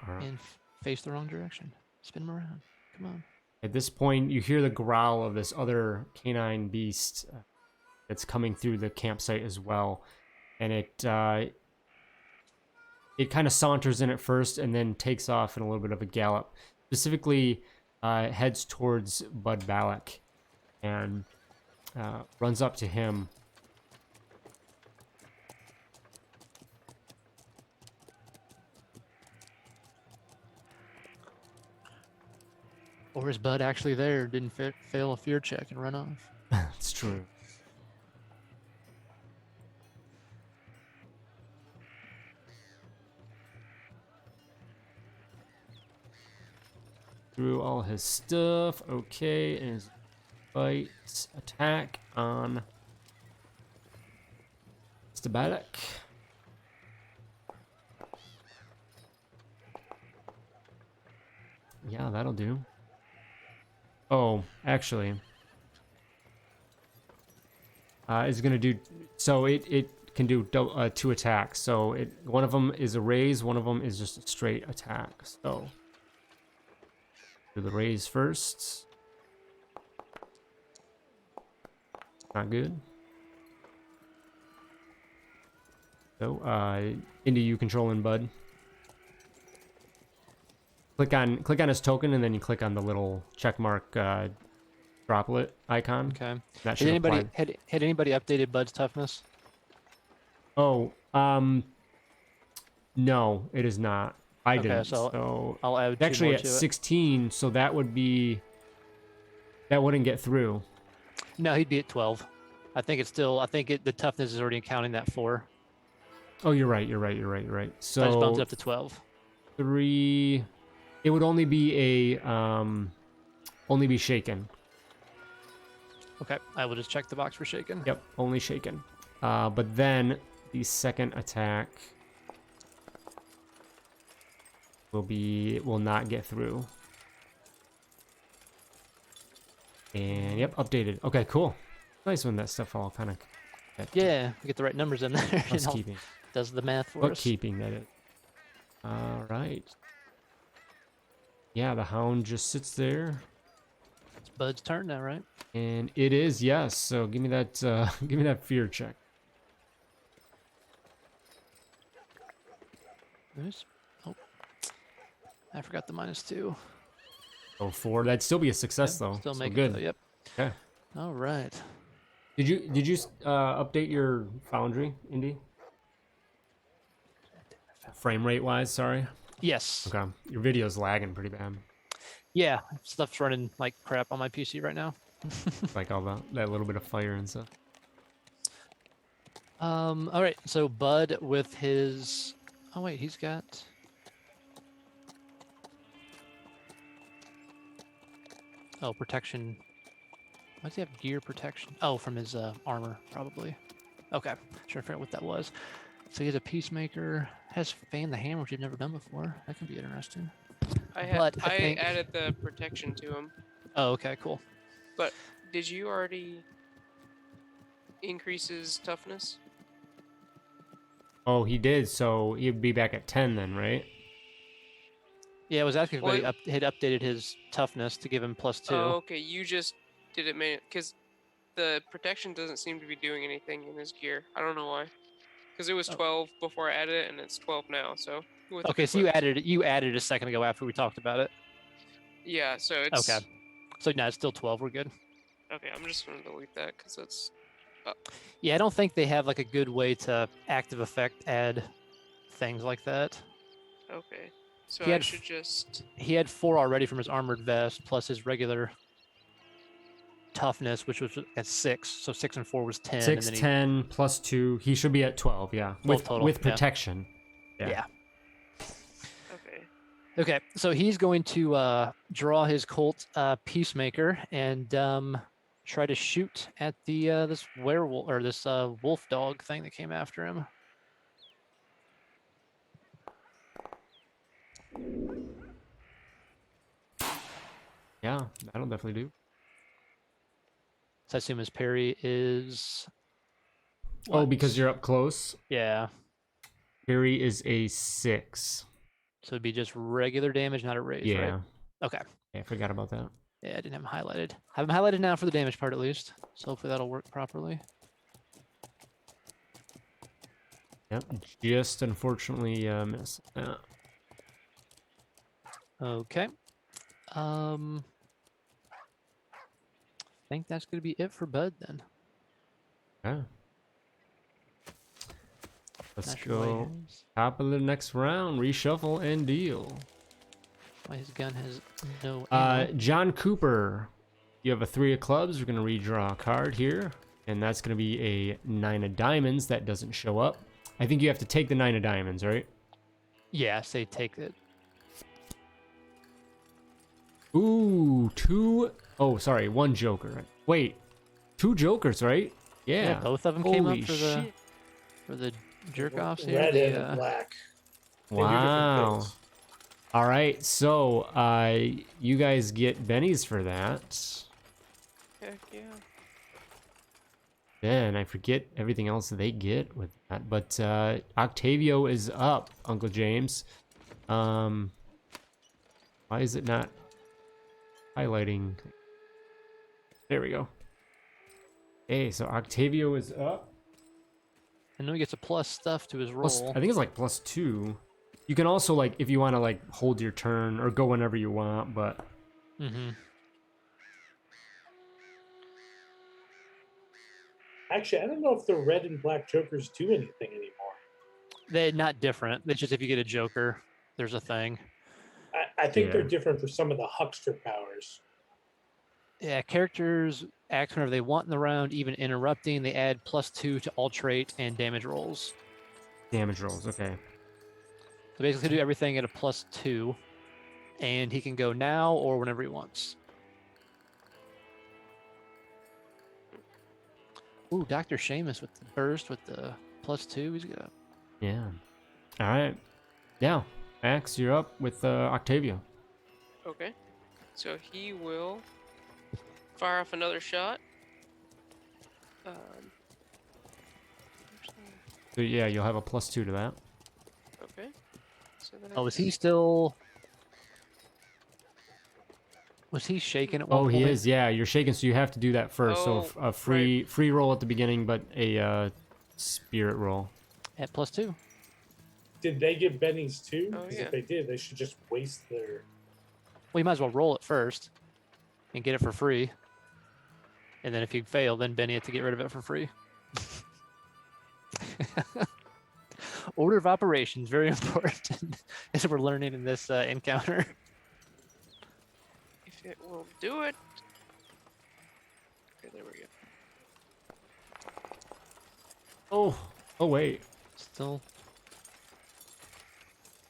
All right. and face the wrong direction. Spin him around. Come on. At this point, you hear the growl of this other canine beast that's coming through the campsite as well, and it kind of saunters in at first and then takes off in a little bit of a gallop. Specifically, heads towards Bud Balak and runs up to him. Or is Bud actually there? Didn't fail a fear check and run off. It's true. Through all his stuff. Okay, and his bite attack on Mr. Balak. Yeah, that'll do. Oh, actually, it's gonna do. So it can do 2 attacks. So one of them is a raise, one of them is just a straight attack. So do the raise first. Not good. So into you controlling Bud. Click on his token, and then you click on the little check mark droplet icon. Okay. That Had should anybody apply. had anybody updated Bud's toughness? Oh, no, it is not. I Okay, didn't. so So I'll add it's 2 actually more at to it. 16, so that wouldn't get through. No, he'd be at 12. I think the toughness is already counting that 4. Oh, you're right. So I just bumped So it up to 12. 3. It would only be only be shaken. Okay, I will just check the box for shaken. Yep, only shaken. But then the second attack will not get through. And yep, updated. Okay, cool. Nice when that stuff all kind of Yeah, we get the right numbers in there. and all- housekeeping. does the math for us. Bookkeeping, that is. All right. Yeah, the hound just sits there, It's Bud's turn now, right? and it is yes. So give me that give me that fear check. Nice. Oh, I forgot the -2. Oh, 4. That'd still be a success Yep, though. Still So make good. it. Though, yep. Okay. All right. Did you update your Foundry, Indy? Frame rate wise, sorry. Yes. Okay. Your video's lagging pretty bad. Yeah, stuff's running like crap on my PC right now. Like all that little bit of fire and stuff. All right. So Bud with his. Oh wait, he's got. Oh, protection. Why does he have gear protection? Oh, from his armor, probably. Okay, trying to figure out what that was. So he has a peacemaker. Has fan the hammer, which you've never done before. That can be interesting. But I I think- added the protection to him. Oh, okay, cool. But did you already increase his toughness? Oh, he did. So he'd be back at 10 then, right? Yeah, it was asking if Well, he had updated his toughness to give him +2. Oh, okay. You just did it, man. Because the protection doesn't seem to be doing anything in his gear. I don't know why. Because it was Oh. 12 before I added it, and it's 12 now. So with Okay, so you added it a second ago after we talked about it. Yeah. So it's Okay. So now it's still 12. We're good. Okay, I'm just gonna delete that because that's Yeah, I don't think they have like a good way to active effect add things like that. okay. So He I had should just He had 4 already from his armored vest plus his regular toughness, which was at 6. So 6 and 4 was 10. 6, and then 10 plus 2. He should be at 12, yeah. 12 total, With yeah. protection. Yeah. okay. Okay, so he's going to draw his Colt Peacemaker and try to shoot at the this werewolf or this wolf dog thing that came after him. Yeah, that'll definitely do. So I assume his parry is. Oh, what? because you're up close. Yeah. Parry is a 6. So it'd be just regular damage, not a raise, Yeah. right? Okay. Yeah, I forgot about that. Yeah, I didn't have him highlighted. Have him highlighted now for the damage part at least. So hopefully that'll work properly. Yep, just unfortunately missed. Okay. I think that's gonna be it for Bud then. Yeah. Let's Not sure why go his, top of the next round, reshuffle and deal. why his gun has no ammo. John Cooper, you have a 3 of clubs. We're going to redraw a card here, and that's going to be a 9 of diamonds. That doesn't show up. I think you have to take the 9 of diamonds, right? Yeah, say take it. Ooh, 2. Oh, sorry, 1 joker. Wait, 2 jokers, right? Yeah. Both of them came up Holy for the jerk offs here. Red the, and black. They do different Wow. things. All right, so you guys get bennies for that. Heck yeah. Then I forget everything else they get with that. But Octavio is up, Uncle James. Why is it not highlighting? There we go. Hey, so Octavio is up. I know he gets a plus stuff to his roll. Plus, I think it's like +2. You can also, like, if you want to, like, hold your turn or go whenever you want, but... Mm-hmm. Actually, I don't know if the red and black jokers do anything anymore. They're not different. It's just if you get a joker, there's a thing. I think they're Yeah. different for some of the huckster powers. Yeah, characters act whenever they want in the round, even interrupting. They add +2 to all trait and damage rolls. Damage rolls, okay. So basically do everything at a +2. And he can go now or whenever he wants. Ooh, Dr. Seamus with the burst with the +2. He's got. Yeah. All right. Yeah. Max, you're up with Octavio. Okay. So he will fire off another shot. So yeah, you'll have a +2 to that. Okay. So then Oh, is he still? Was he shaking at one Oh, point? he is. Yeah, you're shaking, so you have to do that first. Oh, So a free roll at the beginning, but a spirit roll. At +2. Did they get bennies too? Oh, Because yeah. if they did, they should just waste their. Well, you might as well roll it first and get it for free. And then if you fail, then Benny had to get rid of it for free. Order of operations, very important, as we're learning in this encounter. if it will do it. Okay, there we go. Oh wait. Still.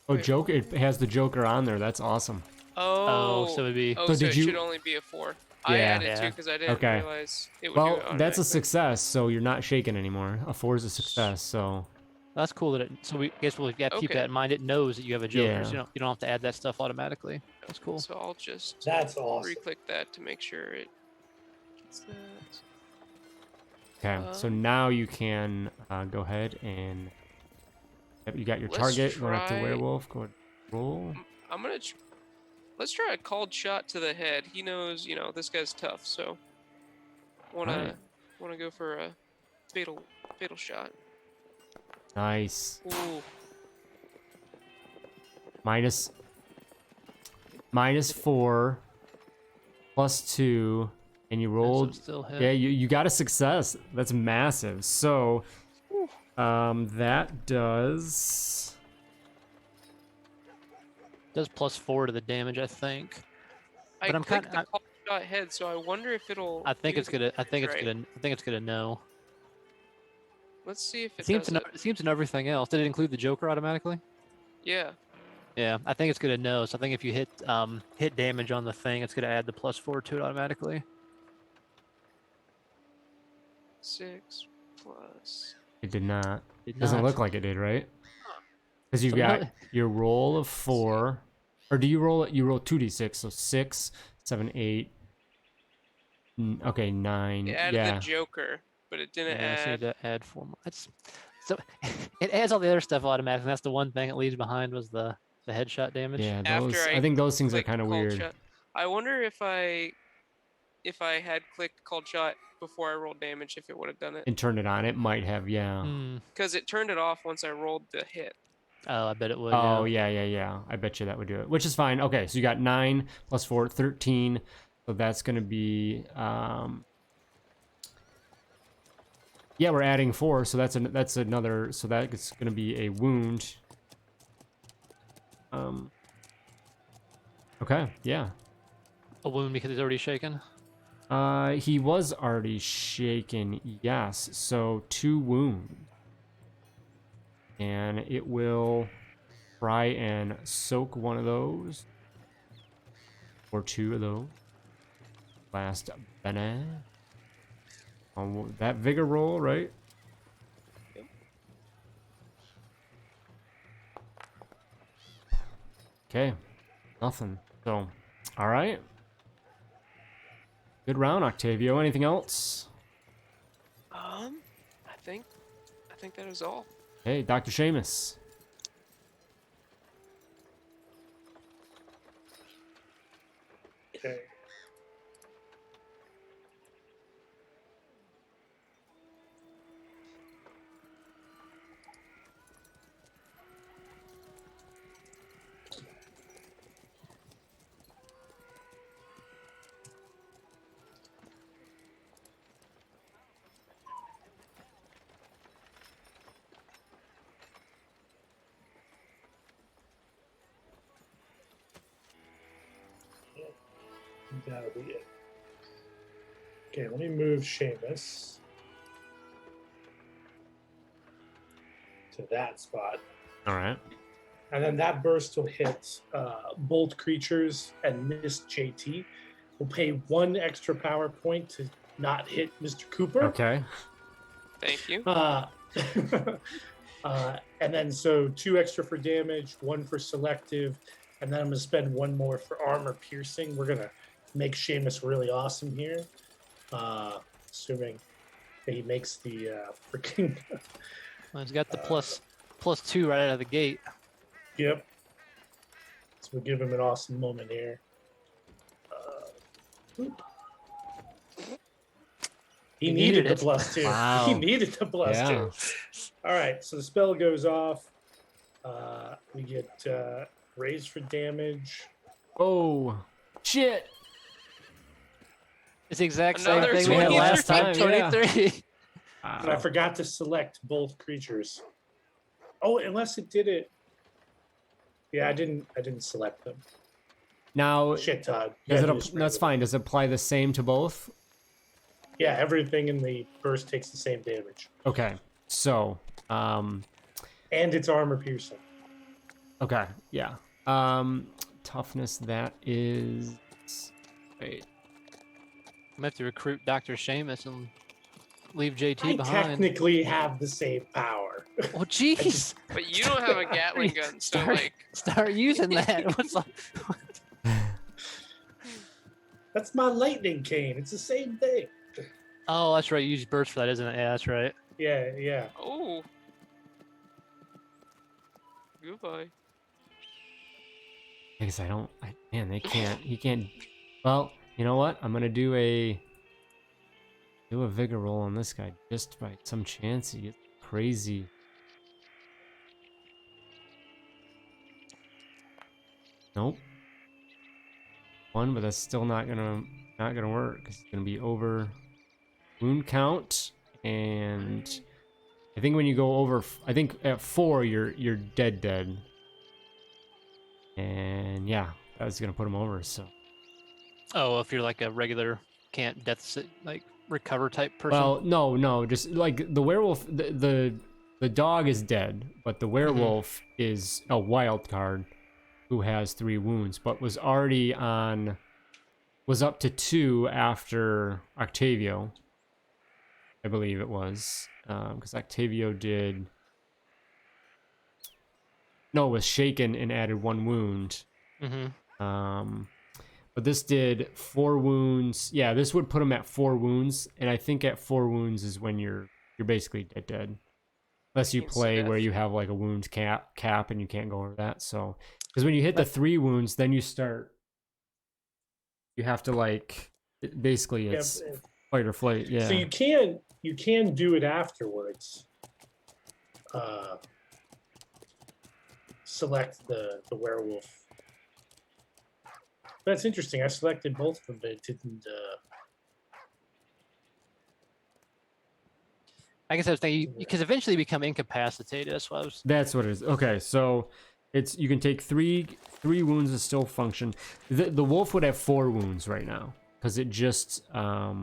Oh, Wait. Joker. It has the Joker on there. That's awesome. Oh. So it'd be. Oh, So so did it you- should only be a 4. I Yeah. added 2 Yeah. because I didn't Okay. realize it would Well, do it that's a automatically. success. So you're not shaking anymore. A 4 is a success. So That's cool that it. So we guess we'll have to keep Okay. that in mind. It knows that you have a Joker, Yeah. so you don't have to add that stuff automatically. That's cool. So I'll just That's awesome. re-click that to make sure it gets that. okay. So now you can go ahead and Yep, you got your Let's target. Going after try- werewolf. Go ahead, roll. I'm gonna. Let's try a called shot to the head. He knows, this guy's tough, so wanna go for a fatal shot. Nice. Ooh, -4, +2, and you So rolled. it's still hit. Yeah, you got a success. That's massive. So, that does. Does +4 to the damage, I think. I But I'm clicked kinda- the called shot head, so I wonder if it'll. I think do it's the gonna. I think damage it's right. gonna. I think it's gonna know. Let's see if It it seems does to know. it. It seems to know everything else. Did it include the Joker automatically? Yeah. Yeah, I think it's gonna know. So I think if you hit damage on the thing, it's gonna add the +4 to it automatically. 6 plus. It did not. Did Doesn't not. look like it did, right? Because you've So got no- your roll of 4, or do you roll it? You roll 2d6, so 6, 7, 8. Okay, 9. It added Yeah. the Joker, but it didn't Yeah, so you add. had to add 4 more. So it adds all the other stuff automatically. That's the one thing it leaves behind was the headshot damage. Yeah, After those. I I think those things are clicked kind of called weird. shot. I wonder if I had clicked called shot before I rolled damage, if it would have done it. And turned it on. It might have, yeah. Hmm. Because it turned it off once I rolled the hit. Oh, I bet it would. Oh, yeah. yeah. I bet you that would do it, which is fine. Okay, so you got 9 + 4, 13. So that's going to be, yeah, we're adding 4, so that's another, so that's going to be a wound. Okay, yeah. A wound because he's already shaken. He was already shaken, yes. So 2 wounds. And it will try and soak one of those. Or 2 of those. Last banana. On that vigor roll, right? Yep. Okay. Nothing. So, all right. Good round, Octavio. Anything else? I think that is all. Hey, Dr. Seamus. Okay. That'll be it. Okay, let me move Seamus to that spot. All right. And then that burst will hit bolt creatures and miss JT. We'll pay 1 extra power point to not hit Mr. Cooper. Okay. Thank you. And then so 2 extra for damage, 1 for selective, and then I'm going to spend 1 more for armor piercing. We're going to make Seamus really awesome here. Assuming that he makes the freaking... Well, he's got the +2 right out of the gate. Yep. So we'll give him an awesome moment here. He needed the it. +2. Wow. He needed the +2. Yeah. All right, so the spell goes off. We get raised for damage. Oh, shit. It's the exact Another same thing we had 23. last time. Yeah. 23. But I forgot to select both creatures. Oh, unless it did it. Yeah, I didn't select them. Now, Shit, Todd. You does had it? to just That's read it. fine. Does it apply the same to both? Yeah, everything in the burst takes the same damage. Okay. So, And it's armor piercing. okay, yeah. Toughness, that is. Wait. I'm gonna have to recruit Dr. Seamus and leave JT I behind. technically have the same power. Oh, jeez. But you don't have a Gatling gun, so Start using that. What's up? That's my lightning cane. It's the same thing. Oh, that's right. You use burst for that, isn't it? Yeah, that's right. Yeah. Oh, Goodbye. Because man, they can't. He can't. Well, you know what? I'm gonna do a vigor roll on this guy just by some chance he gets crazy. Nope. One, but that's still not gonna work because it's gonna be over wound count, and I think when you go over, I think at 4 you're dead. And yeah, that was gonna put him over. So. Oh, if you're like a regular can't deficit like recover type person. Well, no, just like the werewolf, the dog is dead, but the werewolf is a wild card who has 3 wounds, but was up to 2 after Octavio, I believe it was, because Octavio was shaken and added 1 wound. But this did 4 wounds. Yeah, this would put him at 4 wounds, and I think at 4 wounds is when you're basically dead. Unless you play where you have like a wound cap and you can't go over that. So, because when you hit the 3 wounds, then you have to like basically it's fight or flight. Yeah. So you can do it afterwards. Select the werewolf. That's interesting. I selected both of them, but it didn't. I guess I was thinking because eventually you become incapacitated. That's what I was. That's what it is. Okay, so you can take 3 wounds and still function. The wolf would have 4 wounds right now because it just. Yeah.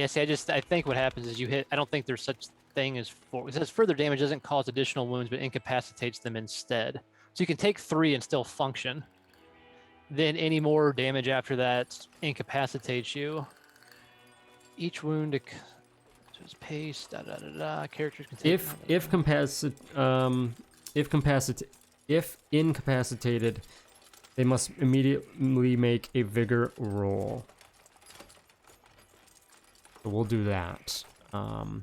See, I think what happens is you hit. I don't think there's such thing as 4. It says further damage doesn't cause additional wounds, but incapacitates them instead. So you can take 3 and still function. Then any more damage after that incapacitates you. Each wound is pace. Characters can take. If incapacitated, they must immediately make a vigor roll. So we'll do that.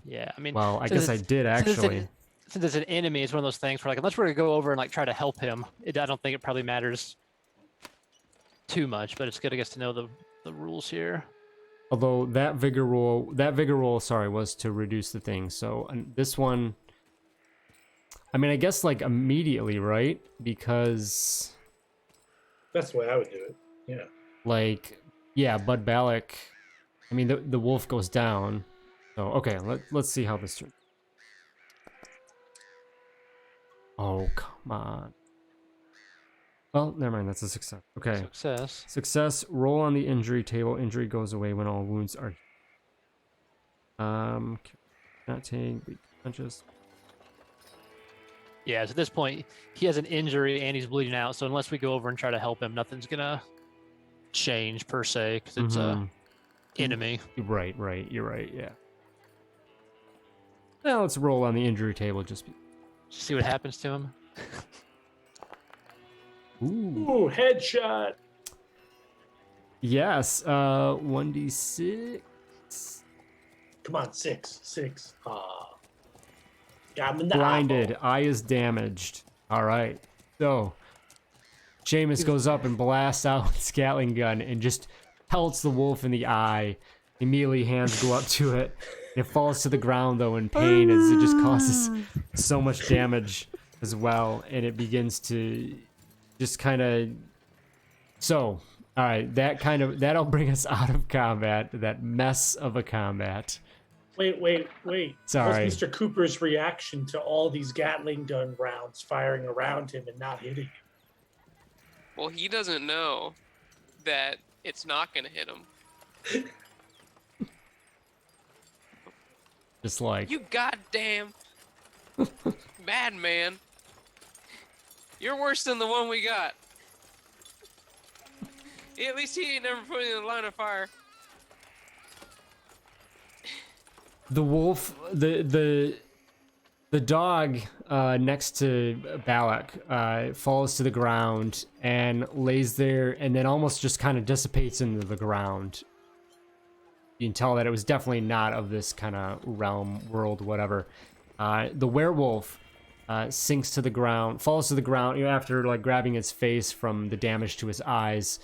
Yeah, I mean. Well, I guess I did actually. Since it's an enemy, it's one of those things where like unless we're gonna go over and like try to help him, I don't think it probably matters too much, but it's good I guess to know the rules here. Although that vigor roll, was to reduce the thing. So this one, I mean, I guess like immediately, right? Because that's the way I would do it. Yeah. Like, yeah, Bud Balak. I mean, the wolf goes down. So okay, let's see how this turns. Oh come on. Well, never mind. That's a success. Okay. Success. Roll on the injury table. Injury goes away when all wounds are. Not take. Be conscious. Yeah. So at this point, he has an injury and he's bleeding out. So unless we go over and try to help him, nothing's gonna change per se because it's a enemy. Right. You're right. Yeah. Now let's roll on the injury table. Just see what happens to him. Ooh, headshot. Yes, 1d6. Come on, 6. Got him in the blinded. eyeball. Eye is damaged. All right. So, Seamus goes up and blasts out with his Gatling gun and just pelts the wolf in the eye. Immediately, hands go up to it. It falls to the ground though in pain as it just causes so much damage as well, and it begins to. Just kind of. So, all right, that'll bring us out of combat. That mess of a combat. Wait. Sorry. What's Mr. Cooper's reaction to all these Gatling gun rounds firing around him and not hitting him? Well, he doesn't know that it's not going to hit him. Just like you goddamn madman. You're worse than the one we got. At least he ain't never put in the line of fire. the wolf, the dog next to Balak falls to the ground and lays there, and then almost just kind of dissipates into the ground. You can tell that it was definitely not of this kind of realm, world, whatever. The werewolf sinks to the ground, falls to the ground, after like grabbing its face from the damage to his eyes,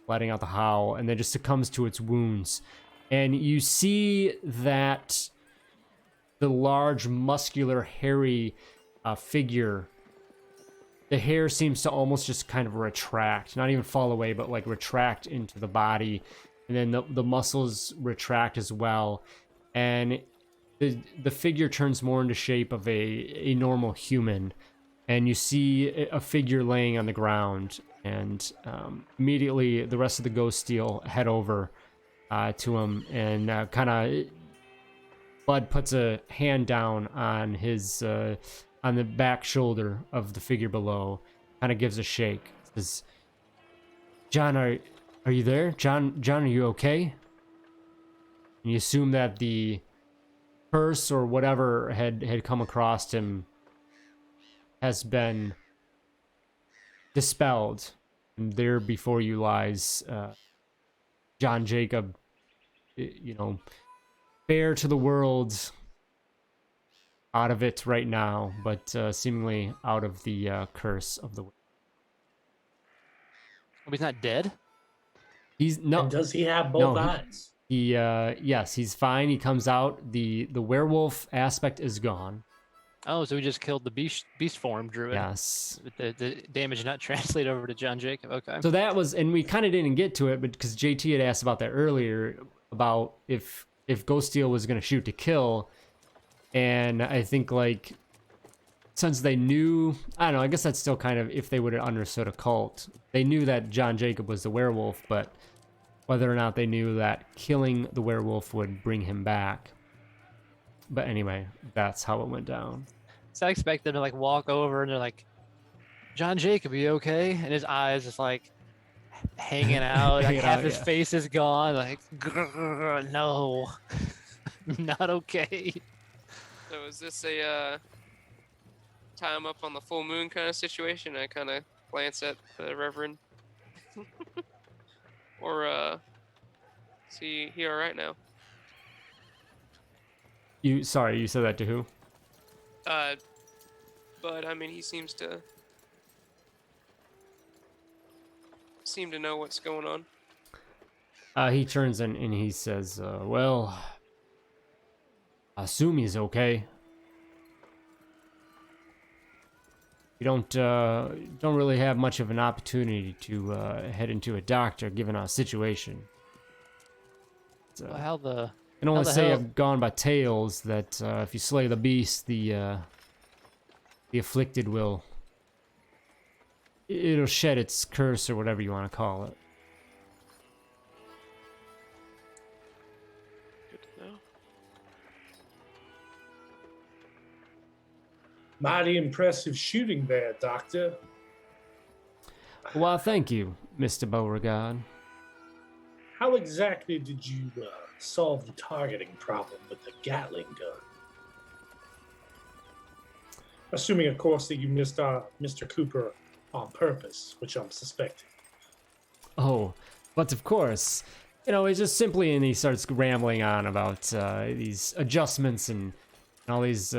letting out the howl, and then just succumbs to its wounds. And you see that the large, muscular, hairy figure, the hair seems to almost just kind of retract, not even fall away, but like retract into the body, and then the muscles retract as well, and the figure turns more into shape of a normal human, and you see a figure laying on the ground, and immediately the rest of the ghost steel head over to him, and kind of Bud puts a hand down on his on the back shoulder of the figure below, kind of gives a shake, says, "John, are you there? John, are you okay?" And you assume that the curse or whatever had come across him has been dispelled, and there before you lies John Jacob, bare to the world, out of it right now, but seemingly out of the curse of the. Oh, he's not dead? He's no. And does he have both No, eyes? Yes, he's fine. He comes out. The werewolf aspect is gone. Oh, so we just killed the beast form druid. Yes. With the damage not translate over to John Jacob. Okay. So that was, and we kind of didn't get to it, but because JT had asked about that earlier, about if Ghost Steel was going to shoot to kill, and I think like since they knew, I don't know, I guess that's still kind of, if they would have understood a cult, they knew that John Jacob was the werewolf, but whether or not they knew that killing the werewolf would bring him back. But anyway, that's how it went down. So I expect them to like walk over and they're like, "John Jacob, are you okay?" And his eyes just like hanging out, like Hanging half out, his yeah. face is gone. Like, "Grr, no, not okay. So is this a tie him up on the full moon kind of situation? I kind of glance at the Reverend. Or is he all right now? You said that to who? But I mean, he seems to know what's going on. He turns and he says, well, I assume he's okay. We don't really have much of an opportunity to head into a doctor given our situation. Well, how the I can only how the say hell- I've gone by tales that if you slay the beast, the afflicted will, it'll shed its curse or whatever you want to call it. Good to know. Mighty impressive shooting there, Doctor. Well, thank you, Mr. Beauregard. How exactly did you solve the targeting problem with the Gatling gun? Assuming, of course, that you missed Mr. Cooper on purpose, which I'm suspecting. Oh, but of course, it's just simply, and he starts rambling on about these adjustments and all these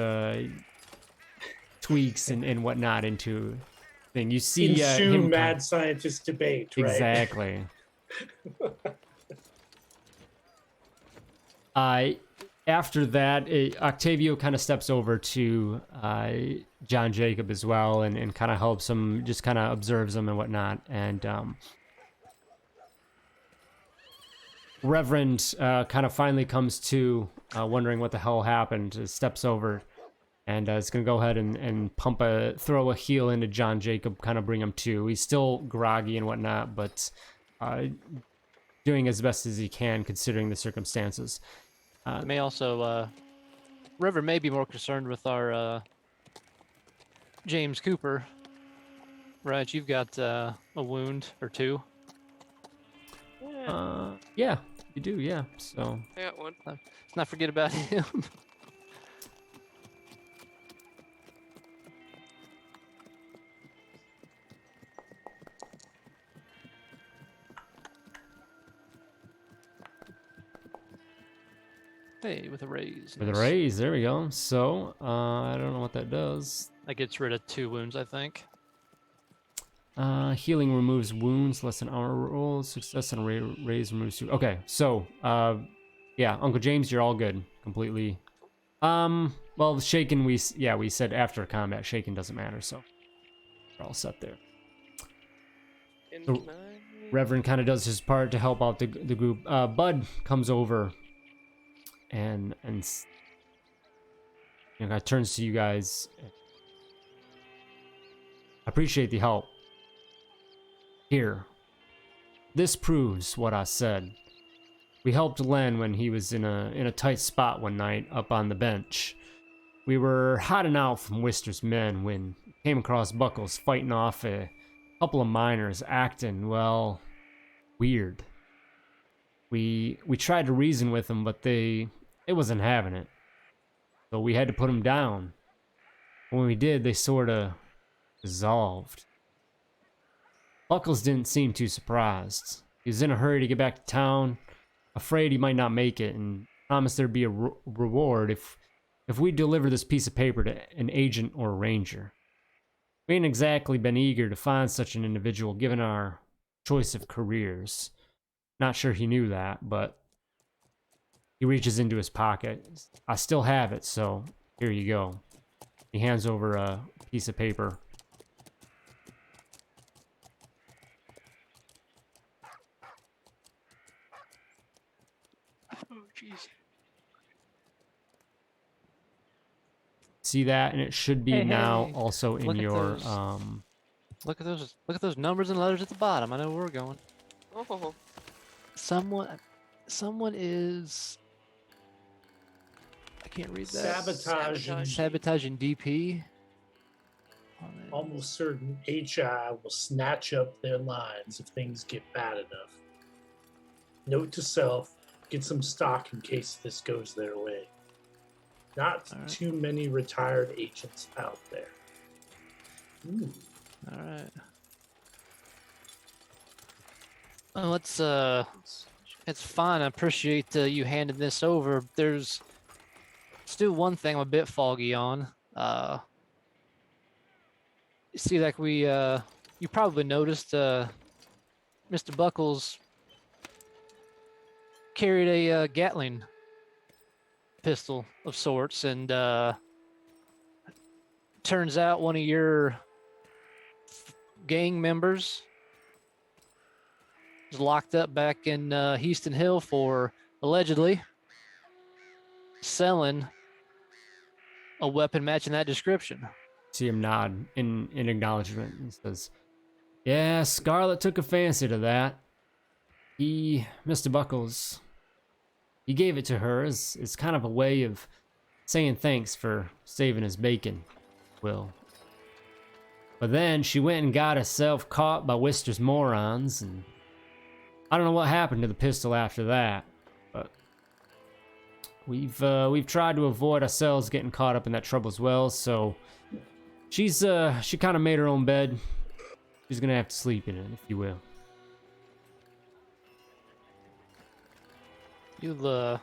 tweaks and whatnot into thing. You see Ensue him mad scientist debate, right? exactly. After that, Octavio kind of steps over to John Jacob as well, and kind of helps him, just kind of observes him and whatnot. And Reverend kind of finally comes to, wondering what the hell happened, steps over, and is going to go ahead and throw a heel into John Jacob, kind of bring him to. He's still groggy and whatnot, but doing as best as he can considering the circumstances. may also River may be more concerned with our James Cooper. Right, you've got a wound or two. Yeah, you do, yeah. So I got one. Let's not forget about him. Hey, with a raise. with a nice. raise, there we go. So I don't know what that does. That gets rid of 2 wounds, I think. Healing removes wounds, less than armor roll. Success and raise removes 2. Okay, so, yeah, Uncle James, you're all good. Completely. Well, shaken, we said after combat, shaken doesn't matter, so we're all set there. And So, can I... Reverend kind of does his part to help out the group. Bud comes over and you know, turns to you guys. I appreciate the help. Here, this proves what I said. We helped Len when he was in a tight spot one night up on the bench. We were hiding out from Wister's men when we came across Buckles fighting off a couple of miners acting, well, weird. We tried to reason with them, but they wasn't having it. So we had to put them down. When we did, they sort of dissolved. Buckles didn't seem too surprised. He was in a hurry to get back to town, afraid he might not make it, and promised there'd be a reward if we deliver this piece of paper to an agent or a ranger. We ain't exactly been eager to find such an individual given our choice of careers. Not sure he knew that, but he reaches into his pocket. I still have it, so here you go. He hands over a piece of paper. Oh, jeez. See that, and it should be Hey, now hey, also in look at your those. Look at those numbers and letters at the bottom. I know where we're going. Oh, Someone is. I can't read that. Sabotaging DP. Almost certain HI will snatch up their lines if things get bad enough. Note to self, get some stock in case this goes their way. Not All right. too many retired agents out there. Ooh. All right. Well, it's fine. I appreciate you handing this over. There's still one thing I'm a bit foggy on. You see, like you probably noticed, Mr. Buckles carried a Gatling pistol of sorts, and turns out one of your gang members was locked up back in Heaston Hill for allegedly selling a weapon matching that description. see him nod in acknowledgement. He says, "Yeah, Scarlet took a fancy to that. Mr. Buckles, he gave it to her as kind of a way of saying thanks for saving his bacon, Will. But then she went and got herself caught by Wister's morons, and I don't know what happened to the pistol after that, but we've tried to avoid ourselves getting caught up in that trouble as well, so she kind of made her own bed. She's gonna have to sleep in it, if you will." You'll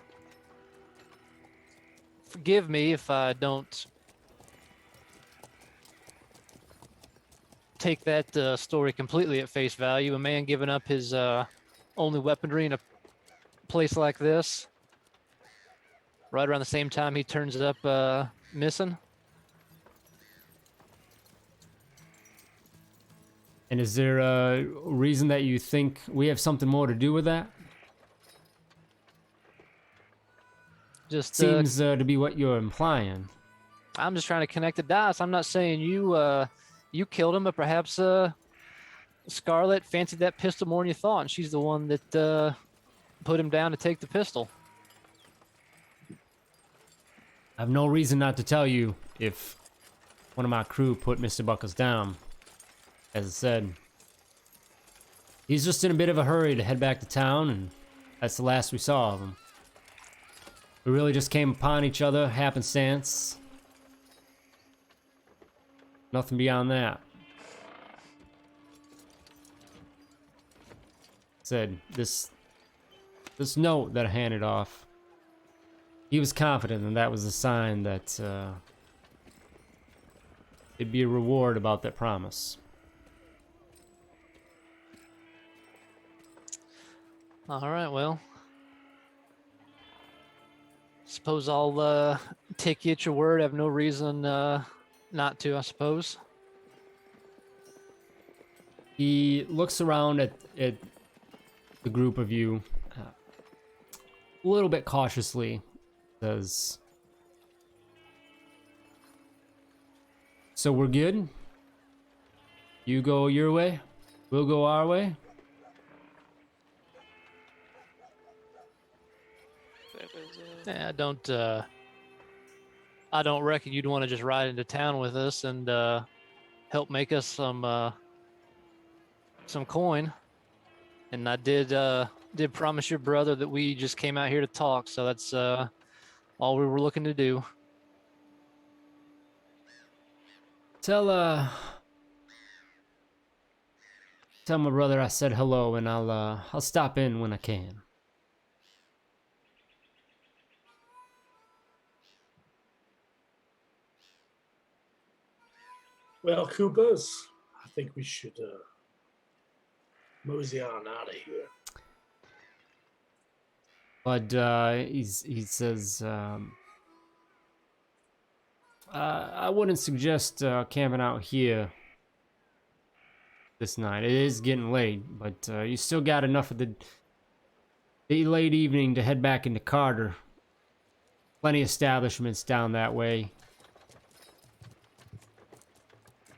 forgive me if I don't take that story completely at face value. A man giving up his only weaponry in a place like this, right around the same time he turns it up missing. And is there a reason that you think we have something more to do with that? Just Seems to be what you're implying. I'm just trying to connect the dots. I'm not saying you killed him, but perhaps Scarlet fancied that pistol more than you thought, and she's the one that put him down to take the pistol. I have no reason not to tell you if one of my crew put Mr. Buckles down. As I said, he's just in a bit of a hurry to head back to town, and that's the last we saw of him. We really just came upon each other, happenstance. Nothing beyond that. Said, this note that I handed off, he was confident that that was a sign that it'd be a reward about that promise. All right, well, suppose I'll take you at your word. I have no reason not to, I suppose. He looks around at the group of you a little bit cautiously. Says, "So we're good? You go your way, we'll go our way." That was, Yeah, I don't reckon you'd want to just ride into town with us and help make us some coin. And I did promise your brother that we just came out here to talk, so that's all we were looking to do. Tell my brother I said hello, and I'll stop in when I can. Well, Koopas, I think we should mosey on out of here. But he says, I wouldn't suggest camping out here this night. It is getting late, but you still got enough of the late evening to head back into Carter. Plenty of establishments down that way.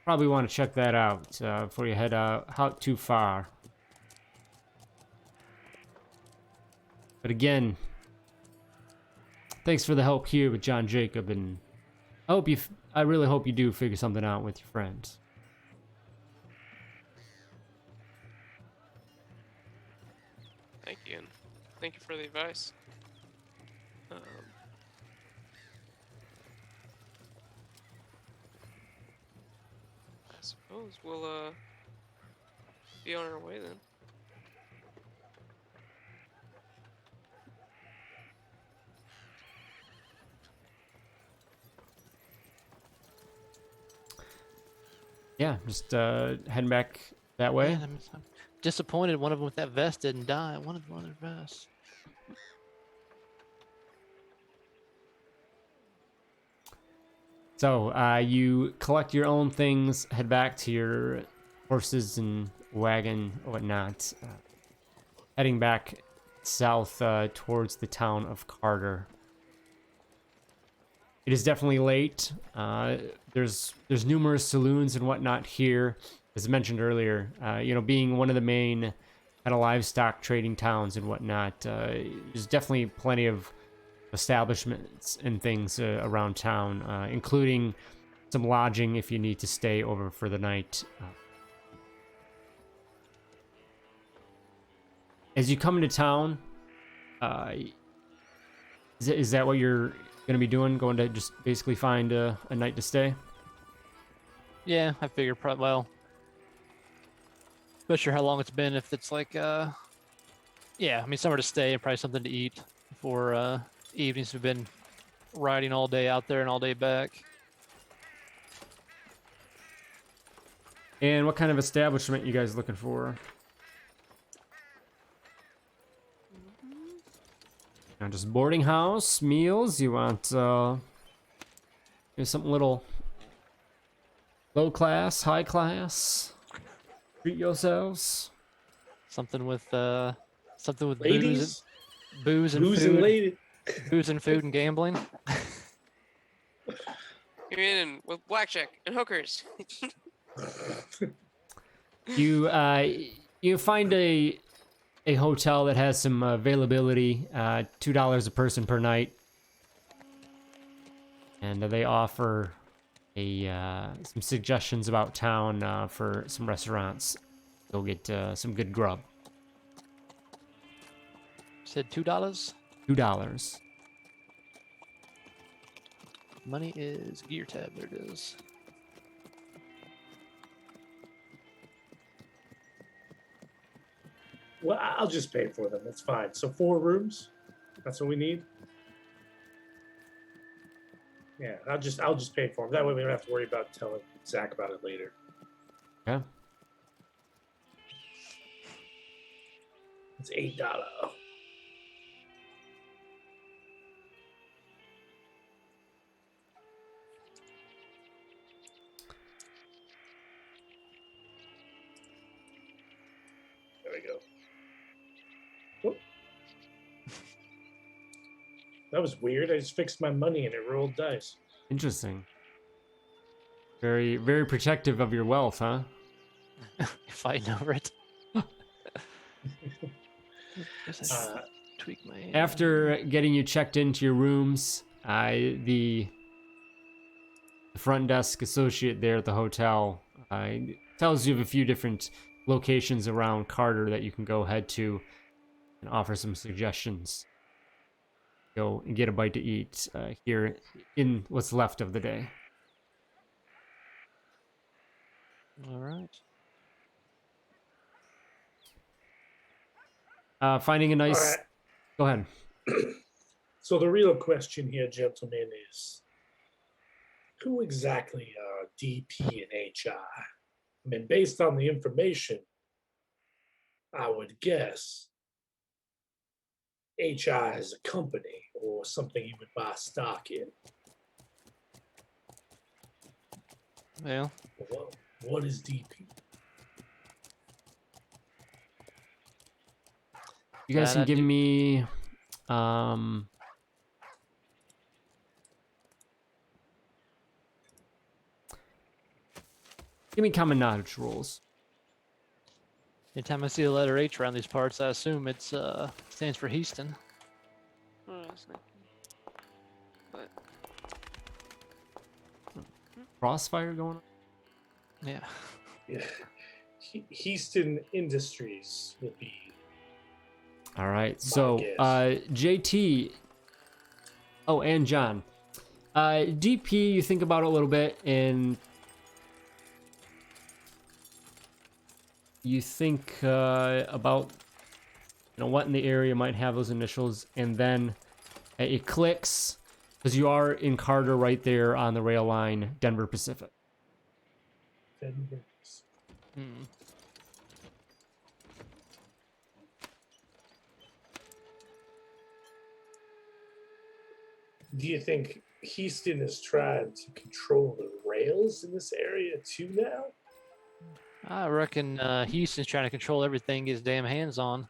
Probably want to check that out before you head out too far. But again, thanks for the help here with John Jacob, and I really hope you do figure something out with your friends. thank you, and thank you for the advice. I suppose we'll be on our way then. Yeah, just heading back that way. Man, I'm disappointed one of them with that vest didn't die. I wanted one of their vests. So, you collect your own things, head back to your horses and wagon, whatnot, heading back south towards the town of Carter. It is definitely late. There's numerous saloons and whatnot here, as mentioned earlier. Being one of the main kind of livestock trading towns and whatnot, there's definitely plenty of establishments and things around town, including some lodging if you need to stay over for the night. As you come into town, is that what you're going to be doing? Going to just basically find a night to stay? Yeah, I figure probably, well, not sure how long it's been. If it's like, yeah, I mean, somewhere to stay and probably something to eat before evenings. We've been riding all day out there and all day back. And what kind of establishment you guys looking for? Just boarding house, meals? You want something little low class, high class? Treat yourselves. Something with Ladies, booze and booze food, and ladies. booze and food and gambling. You're in with blackjack and hookers. You find a hotel that has some availability, $2 a person per night, and they offer some suggestions about town for some restaurants. Go get some good grub. Said $2. $2. Money is gear tab. There it is. Well, I'll just pay for them. That's fine. So 4 rooms. That's what we need. Yeah, I'll just pay for them. That way we don't have to worry about telling Zach about it later. Okay. It's $8. There we go. Whoop. That was weird. I just fixed my money and it rolled dice. Interesting. Very, very protective of your wealth, huh? You're fighting over it. Guess I should Uh, tweak my. After getting you checked into your rooms, the front desk associate there at the hotel tells you of a few different locations around Carter that you can go head to and offer some suggestions. Go and get a bite to eat here in what's left of the day. All right. Finding a nice. All right. Go ahead. So the real question here, gentlemen, is who exactly are DP and HI? I mean, based on the information, I would guess HI is a company or something you would buy stock in. Well, What is DP? You guys That can I give do. me. Give me common knowledge rolls. anytime I see the letter H around these parts, I assume it's stands for Heaston. Oh, that's not. But Crossfire going on? Yeah. Yeah. Heaston Industries would be. All right. So, guess. JT. Oh, and John. DP, you think about it a little bit, and you think about what in the area might have those initials, and then it clicks because you are in Carter, right there on the rail line, Denver Pacific. Hmm. Do you think Heaston is trying to control the rails in this area too now? I reckon Houston's trying to control everything, get his damn hands on.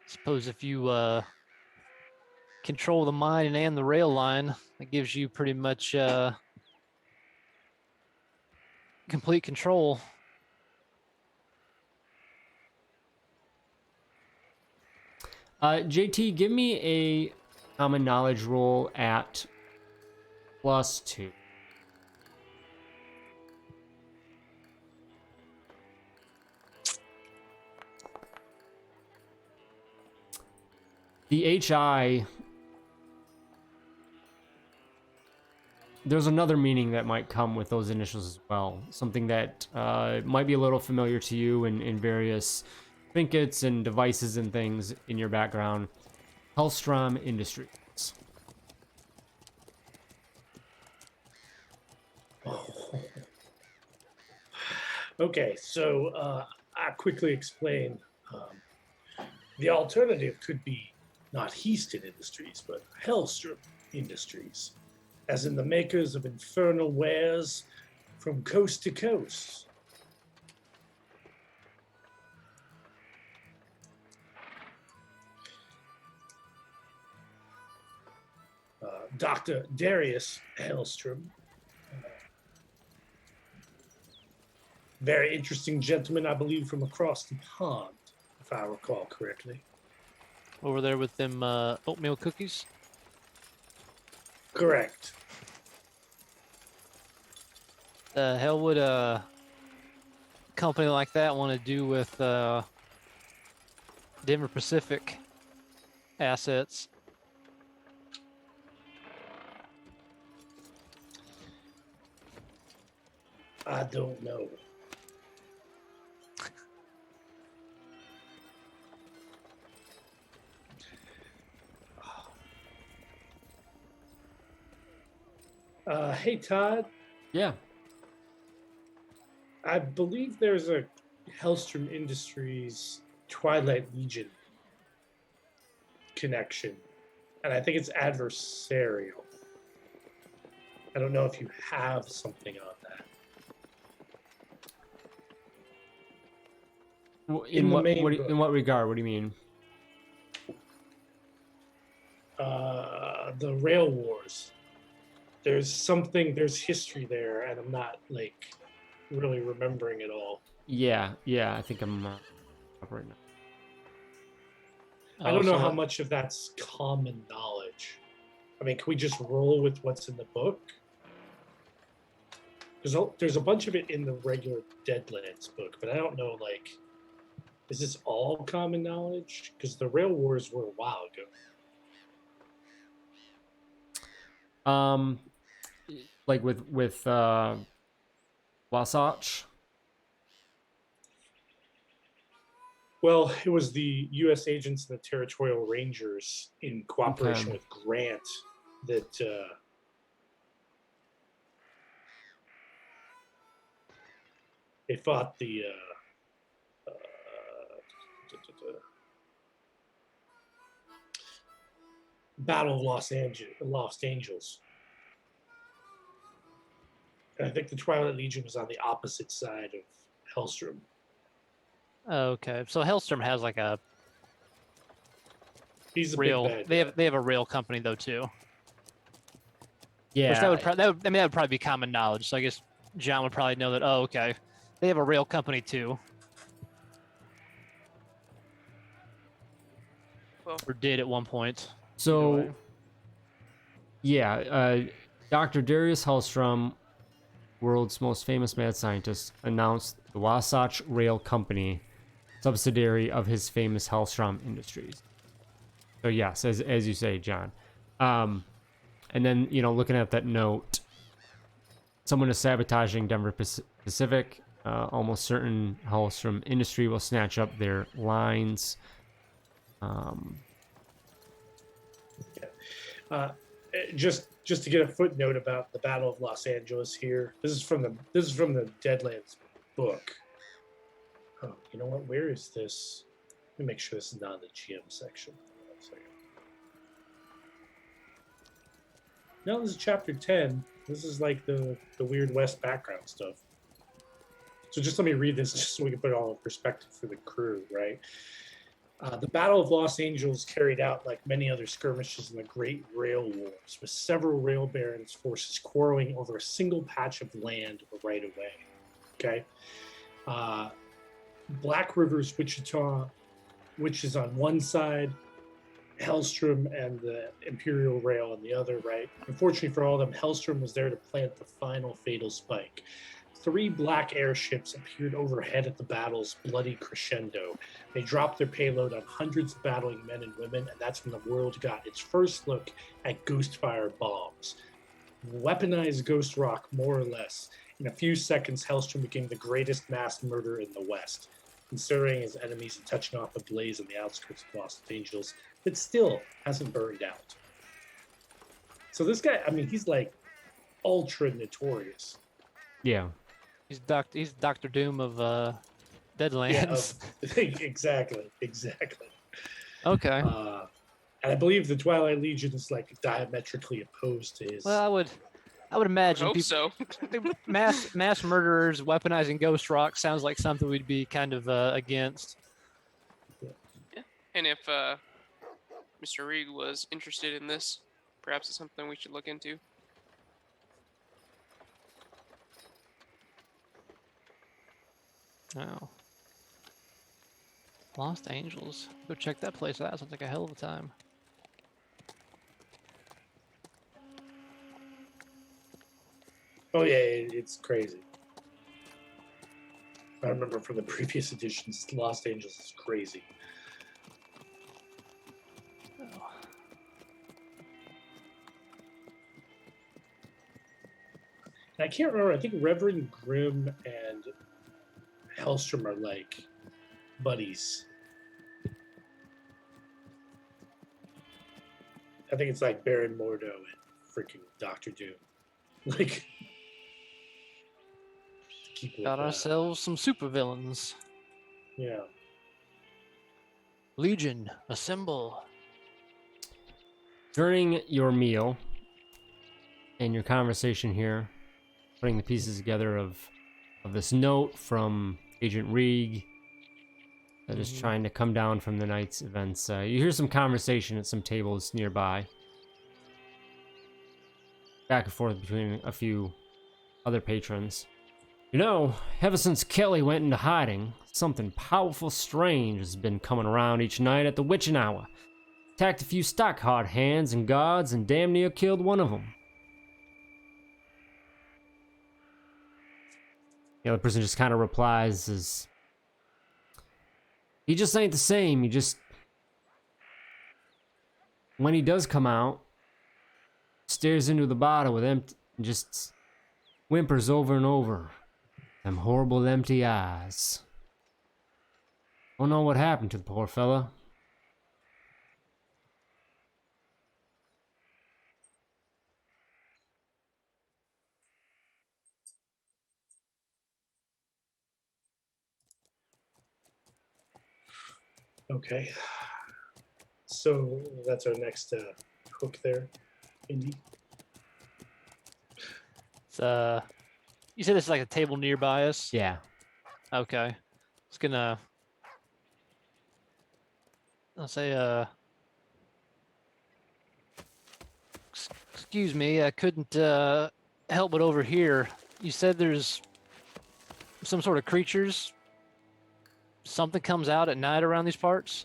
Suppose if you control the mine and the rail line, that gives you pretty much complete control. JT, give me a common knowledge roll at +2. The HI, there's another meaning that might come with those initials as well. Something that might be a little familiar to you in various trinkets and devices and things in your background. Hellstrom Industries. Okay, so I quickly explain. The alternative could be not Heaston Industries, but Hellstrom Industries, as in the makers of infernal wares from coast to coast. Dr. Darius Hellstrom, very interesting gentleman, I believe, from across the pond, if I recall correctly. Over there with them oatmeal cookies. Correct. The hell would a company like that want to do with Denver Pacific assets? I don't know. Hey Todd, Yeah. I believe there's a Hellstrom Industries Twilight Legion connection, and I think it's adversarial. I don't know if you have something on that. In the what main what book. in what regard? What do you mean? The Rail Wars. There's history there, and I'm not like really remembering it all. Yeah, I think I'm up right now. I Oh, don't know so how much of that's common knowledge. I mean, can we just roll with what's in the book? There's a bunch of it in the regular Deadlands book, but I don't know, like, is this all common knowledge? Because the Rail Wars were a while ago. Like with Wasatch. Well, it was the U.S. agents and the Territorial Rangers in cooperation Okay. with Grant that they fought the Battle of Los Angeles. And I think the Twilight Legion was on the opposite side of Hellstrom. okay, so Hellstrom has like a He's a real. big bad. They have a real company though too. Yeah. Which that would probably be common knowledge. So I guess John would probably know that. Oh, okay, they have a real company too, Well, or did at one point. Either So way. yeah, Dr. Darius Hellstrom, world's most famous mad scientist, announced the Wasatch Rail Company, subsidiary of his famous Hellstrom Industries. So yes, as you say, John. And then looking at that note, someone is sabotaging Denver Pacific. Almost certain Hellstrom Industry will snatch up their lines. Just to get a footnote about the Battle of Los Angeles here. This is from the Deadlands book. Oh, you know what? Where is this? Let me make sure this is not in the GM section. No, this is chapter 10. This is like the Weird West background stuff. So just let me read this just so we can put it all in perspective for the crew, right? The Battle of Los Angeles carried out like many other skirmishes in the Great Rail Wars, with several rail barons' forces quarreling over a single patch of land or right of way. Okay. Black River's Wichita, which is on one side, Hellstrom and the Imperial Rail on the other, right? Unfortunately for all of them, Hellstrom was there to plant the final fatal spike. 3 black airships appeared overhead at the battle's bloody crescendo. They dropped their payload on hundreds of battling men and women, and that's when the world got its first look at Ghostfire bombs. Weaponized ghost rock, more or less. In a few seconds, Hellstrom became the greatest mass murderer in the West, considering his enemies and touching off a blaze on the outskirts of Los Angeles that still hasn't burned out. So this guy, I mean, he's like ultra notorious. Yeah. He's Doctor Doom of Deadlands. Yeah, exactly. Okay. And I believe the Twilight Legion is like diametrically opposed to his. Well, I would imagine hope so. mass murderers weaponizing ghost rock sounds like something we'd be kind of against. Yeah. And if Mr. Reed was interested in this, perhaps it's something we should look into. Oh. Los Angeles. Go check that place out. Sounds like a hell of a time. Oh yeah, it's crazy. I remember from the previous editions, Los Angeles is crazy. Oh. And I can't remember. I think Reverend Grimm and Hellstrom are like buddies. I think it's like Baron Mordo and freaking Doctor Doom. Like, to keep with Got that. ourselves some supervillains. Yeah. Legion, assemble. During your meal and your conversation here, putting the pieces together of this note from Agent Reeg that is trying to come down from the night's events, you hear some conversation at some tables nearby. Back and forth between a few other patrons. You know, ever since Kelly went into hiding, something powerful strange has been coming around each night at the witching hour. Attacked a few Stockhard hands and guards and damn near killed one of them. The other person just kind of replies as, he just ain't the same. He just, when he does come out, stares into the bottle with empty, just whimpers over and over. Them horrible empty eyes. Don't know what happened to the poor fella. Okay. So that's our next hook there, Indy. It's, you said this is like a table nearby us? Yeah. Okay. It's gonna... I'll say, excuse me, I couldn't help but overhear. You said there's some sort of creatures. Something comes out at night around these parts?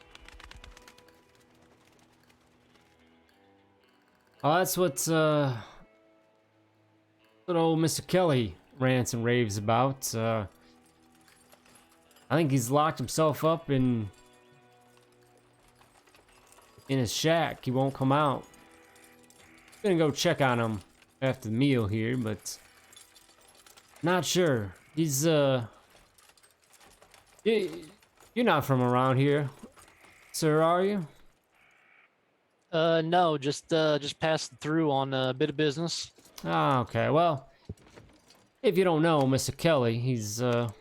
Oh, that's what old Mr. Kelly rants and raves about. I think he's locked himself up in his shack. He won't come out. Gonna go check on him after the meal here, but not sure. He's you're not from around here, sir, are you? No, just passing through on a bit of business. Ah, okay. Well, if you don't know Mr. Kelly, he's the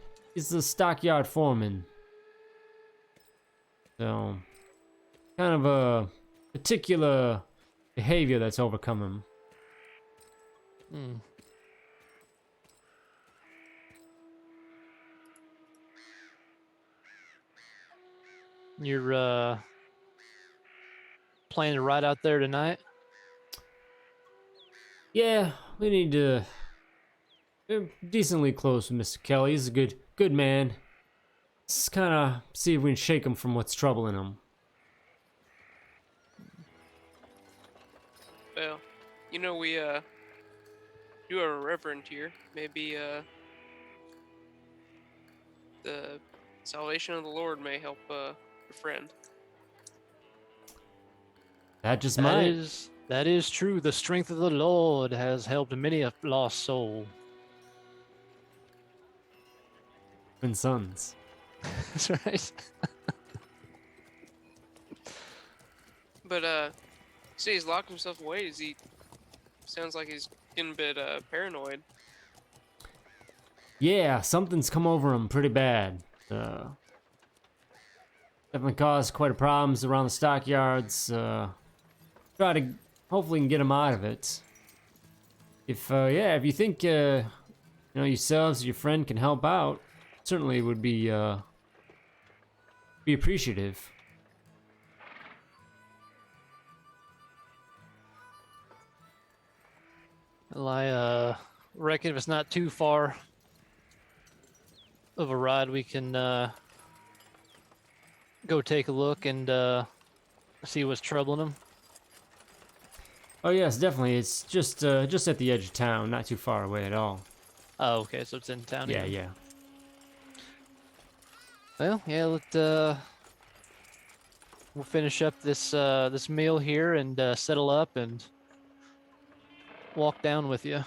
stockyard foreman. So, kind of a particular behavior that's overcome him. Hmm. You're planning to ride out there tonight? Yeah, we need to. We're decently close with Mr. Kelly. He's a good man. Just kind of see if we can shake him from what's troubling him. Well, you know, we do have a reverend here. Maybe the salvation of the Lord may help your friend. That just That might. that is true. The strength of the Lord has helped many a lost soul. Twin sons. That's right. But say he's locked himself away. Is he? Sounds like he's getting a bit paranoid. Yeah, something's come over him pretty bad. Definitely caused quite a problems around the stockyards. Try to hopefully can get him out of it. If if you think yourselves, your friend can help out, certainly would be appreciative. Well, I reckon if it's not too far of a ride, we can go take a look and see what's troubling him. Oh yes, definitely. It's just at the edge of town, not too far away at all. Oh, okay, so it's in town. Yeah, even. yeah. Well, yeah, we'll finish up this this meal here and settle up and walk down with you.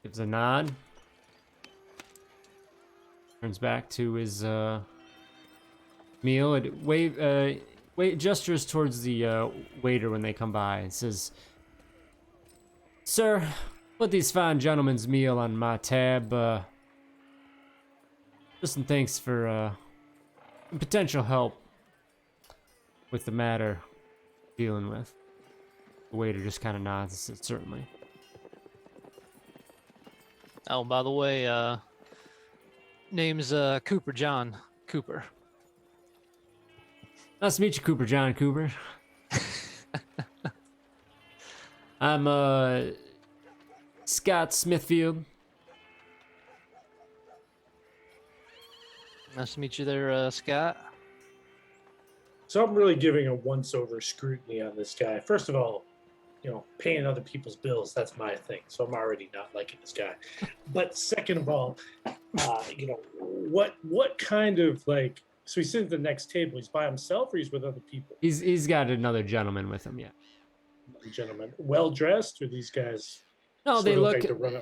Gives a nod. Turns back to his meal and gestures towards the waiter when they come by. It says, Sir, put these fine gentlemen's meal on my tab. Just some thanks for potential help with the matter dealing with. The waiter just kind of nods and says, certainly. Oh, by the way, name's Cooper, John Cooper. Nice to meet you, Cooper John Cooper. I'm Scott Smithfield. Nice to meet you there, Scott. So I'm really giving a once-over scrutiny on this guy. First of all, paying other people's bills, that's my thing. So I'm already not liking this guy. But second of all, what kind of like, so he's sitting at the next table, he's by himself or he's with other people? He's got another gentleman with him, yeah. Gentlemen, well-dressed, or these guys? No, they look, like the run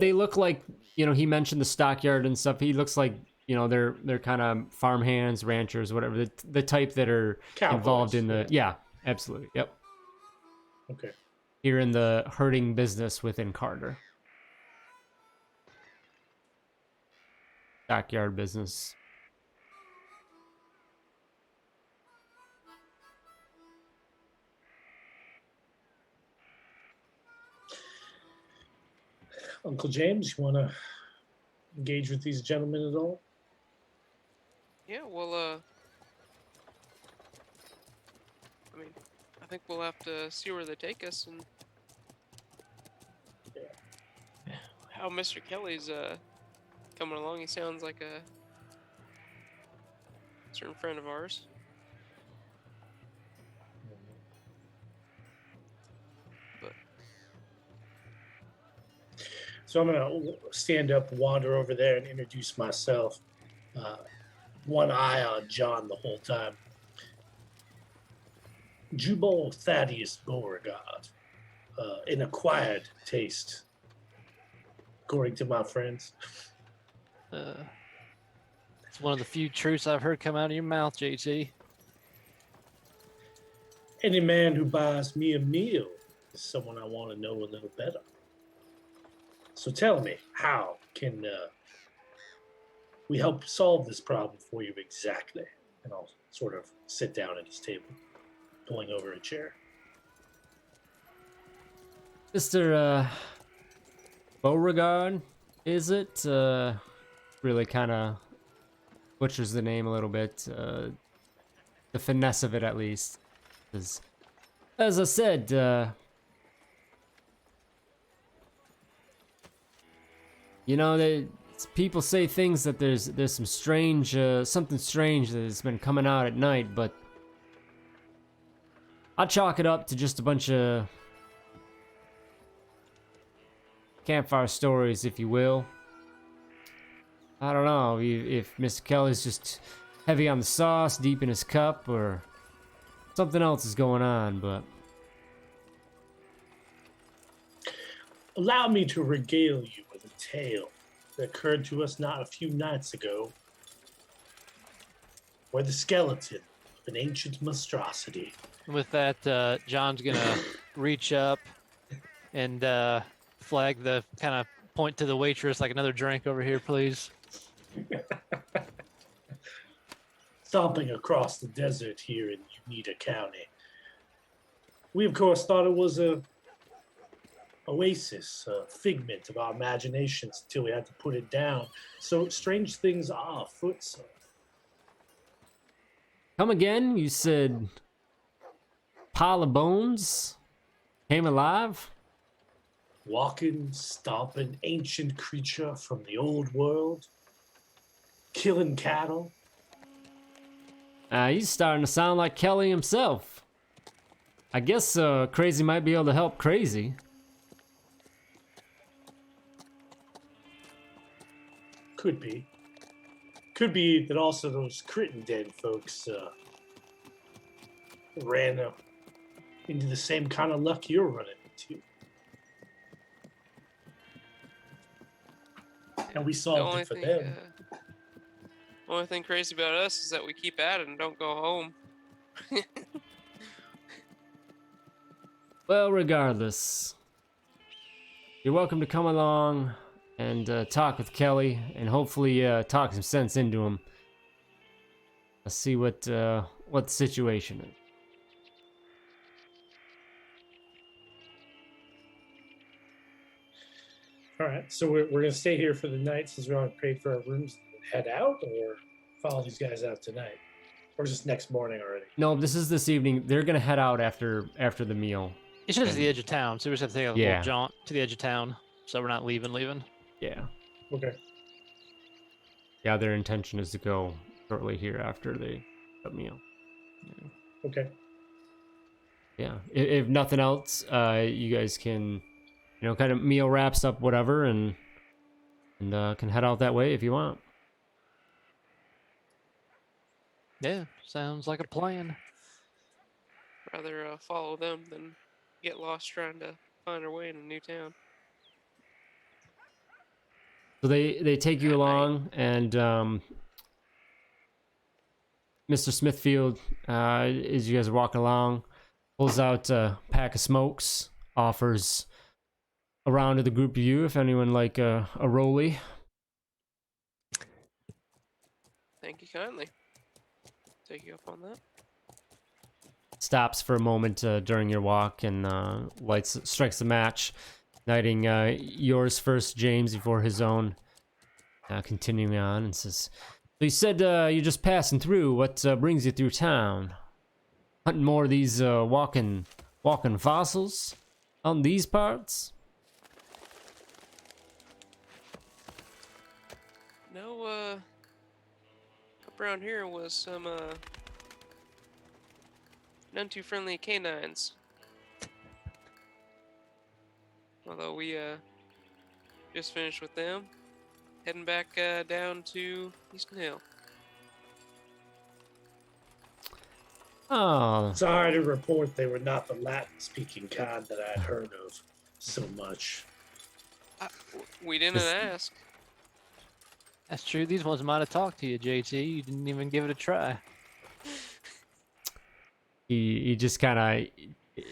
they look like, he mentioned the stockyard and stuff. He looks like, they're kind of farm hands, ranchers, whatever, the type that are Cowboys, involved in the, yeah, absolutely, yep. Okay. Here in the herding business within Carter. Stockyard business. Uncle James, you want to engage with these gentlemen at all? Yeah, well, I mean, I think we'll have to see where they take us and how Mr. Kelly's coming along. He sounds like a certain friend of ours. But So I'm going to stand up, wander over there, and introduce myself. One eye on John the whole time. Jubal Thaddeus Beauregard. An acquired taste, according to my friends. It's one of the few truths I've heard come out of your mouth, JT. Any man who buys me a meal is someone I want to know a little better. So tell me, how can we help solve this problem for you exactly? And I'll sort of sit down at his table, pulling over a chair. Mr. Beauregard, is it? Really kind of butchers the name a little bit. The finesse of it, at least. 'Cause, as I said, people say things that there's some strange, something strange that has been coming out at night, but I chalk it up to just a bunch of campfire stories, if you will. I don't know if Mr. Kelly's just heavy on the sauce, deep in his cup, or something else is going on, but Allow me to regale you with a tale that occurred to us not a few nights ago, where the skeleton of an ancient monstrosity. With that, John's gonna reach up and flag the kind of point to the waitress like another drink over here, please. Stomping across the desert here in Unita County. We, of course, thought it was a oasis, a figment of our imaginations until we had to put it down. So strange things are afoot, sir. come again? You said pile of bones came alive? Walking, stomping, ancient creature from the old world, killing cattle. He's starting to sound like Kelly himself. I guess Crazy might be able to help Crazy. Could be. Could be that also those Crittenden folks ran into the same kind of luck you're running into. And we the solved only it for thing, them. only thing crazy about us is that we keep at it and don't go home. Well, regardless, you're welcome to come along and talk with Kelly, and hopefully talk some sense into him. Let's see what the situation is. All right, so we're gonna stay here for the night since we already paid for our rooms. Head out, or follow these guys out tonight, or just next morning already. No, this is this evening. They're gonna head out after the meal. It's just the edge of town, so we just have to take a Yeah. little jaunt to the edge of town, so we're not leaving. Yeah. Okay. Yeah, their intention is to go shortly here after the meal. Okay. Yeah. If nothing else, you guys can, kind of meal wraps up whatever, and can head out that way if you want. Yeah, sounds like a plan. Rather follow them than get lost trying to find our way in a new town. So they take you along, and Mr. Smithfield, as you guys are walking along, pulls out a pack of smokes, offers a round to the group of you if anyone like a rollie. Thank you kindly. Take you up on that. Stops for a moment during your walk and strikes a match, igniting yours first, James, before his own. Continuing on, and says, "So you said you're just passing through. What brings you through town? Hunting more of these walking fossils on these parts?" No, up around here was some none too friendly canines. Although we just finished with them, heading back down to Easton Hill. Oh, Sorry to report they were not the Latin-speaking kind that I had heard of so much. We didn't This- ask. That's true. These ones might have talked to you, JT. You didn't even give it a try. he just kind of,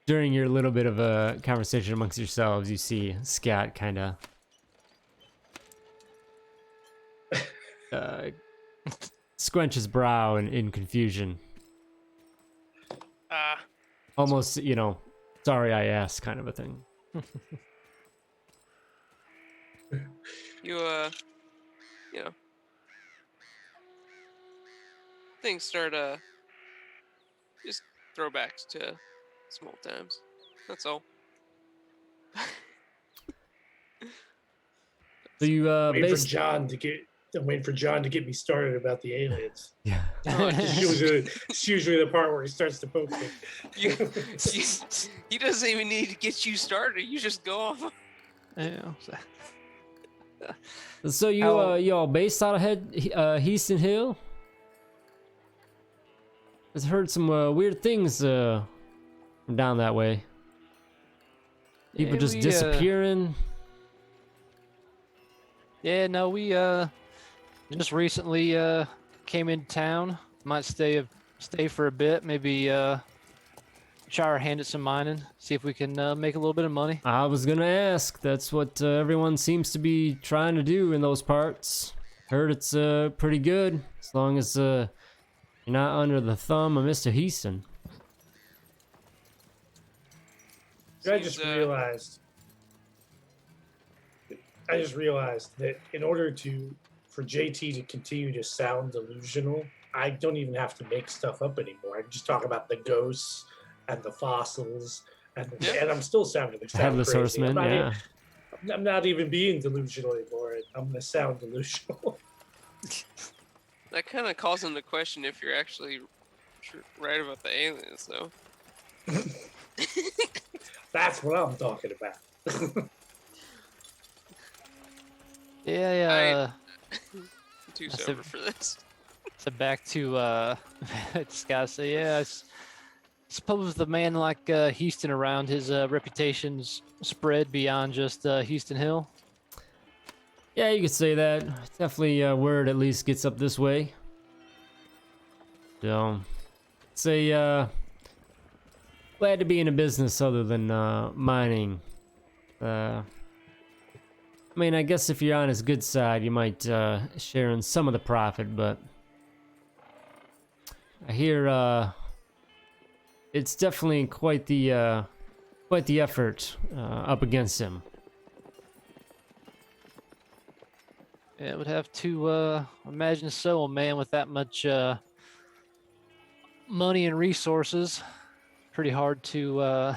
during your little bit of a conversation amongst yourselves, you see Scat kind of squinch his brow in confusion. Almost, sorry I asked kind of a thing. Things start just throwbacks to small times. That's all. So you I'm waiting for John to get me started about the aliens. yeah. It's usually the part where he starts to poke me. He doesn't even need to get you started. You just go off. Yeah. So you you all based out of Heaston Hill? I've heard some weird things from down that way. People Yeah, just we, disappearing. Yeah, no, we just recently came into town. Might stay for a bit. Maybe try our hand at some mining. See if we can make a little bit of money. I was gonna ask. That's what everyone seems to be trying to do in those parts. Heard it's pretty good, as long as you're not under the thumb of Mr. Heaston. I just realized that in order for JT to continue to sound delusional, I don't even have to make stuff up anymore. I can just talk about the ghosts and the fossils, and I'm still sounding Headless crazy. Horseman, yeah. I'm not even being delusional anymore. I'm gonna sound delusional. That kind of calls into question if you're actually right about the aliens, though. That's what I'm talking about. Yeah. I'm too That's sober for this. So back to Scott. So yeah, I suppose the man like Heaston around, his reputation's spread beyond just Heaston Hill. Yeah, you could say that. Definitely word at least gets up this way. So, say glad to be in a business other than mining. I mean, I guess if you're on his good side, you might share in some of the profit, but I hear it's definitely quite the effort up against him. Yeah, I would have to imagine so, a man with that much money and resources. Pretty hard to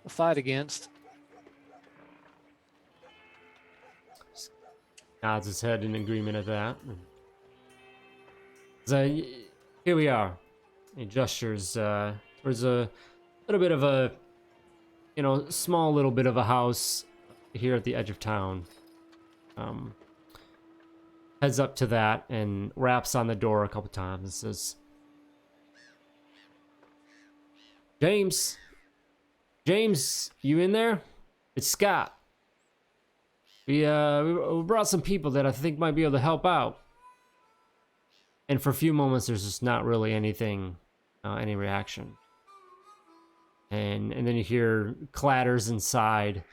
fight against. Nods his head in agreement at that. So here we are. He gestures towards a little bit of a, small little bit of a house here at the edge of town. Heads up to that and raps on the door a couple times and says, James, you in there? It's Scott. We brought some people that I think might be able to help out. And for a few moments, there's just not really anything, any reaction. And then you hear clatters inside.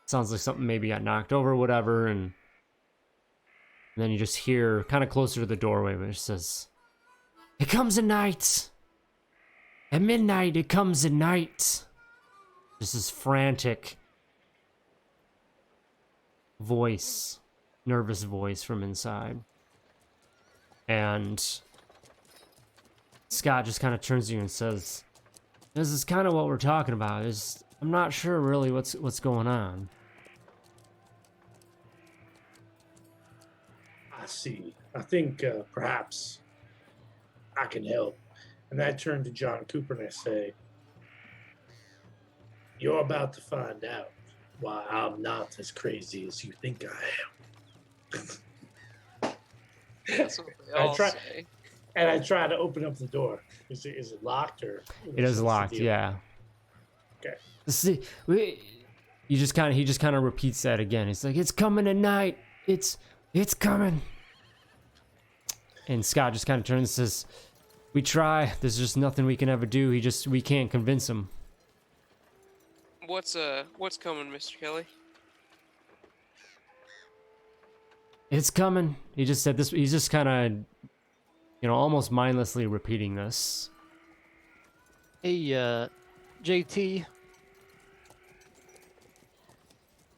Sounds like something maybe got knocked over or whatever, and then you just hear kind of closer to the doorway, which says, "It comes at night. At midnight, it comes at night." This is frantic voice, nervous voice from inside. And Scott just kind of turns to you and says, "This is kind of what we're talking about. I'm not sure really what's going on." I see. I think perhaps I can help. And I turn to John Cooper and I say, "You're about to find out why I'm not as crazy as you think I am." That's what they I all try- say. And I try to open up the door. Is it locked or? It is what's the locked, deal? yeah. Okay. See, he just kind of repeats that again. He's like, "It's coming at night. It's coming." And Scott just kind of turns and says, "We try. There's just nothing we can ever do. We can't convince him." What's coming, Mr. Kelly? "It's coming." He just said this. He's just kind of, almost mindlessly repeating this. Hey, JT,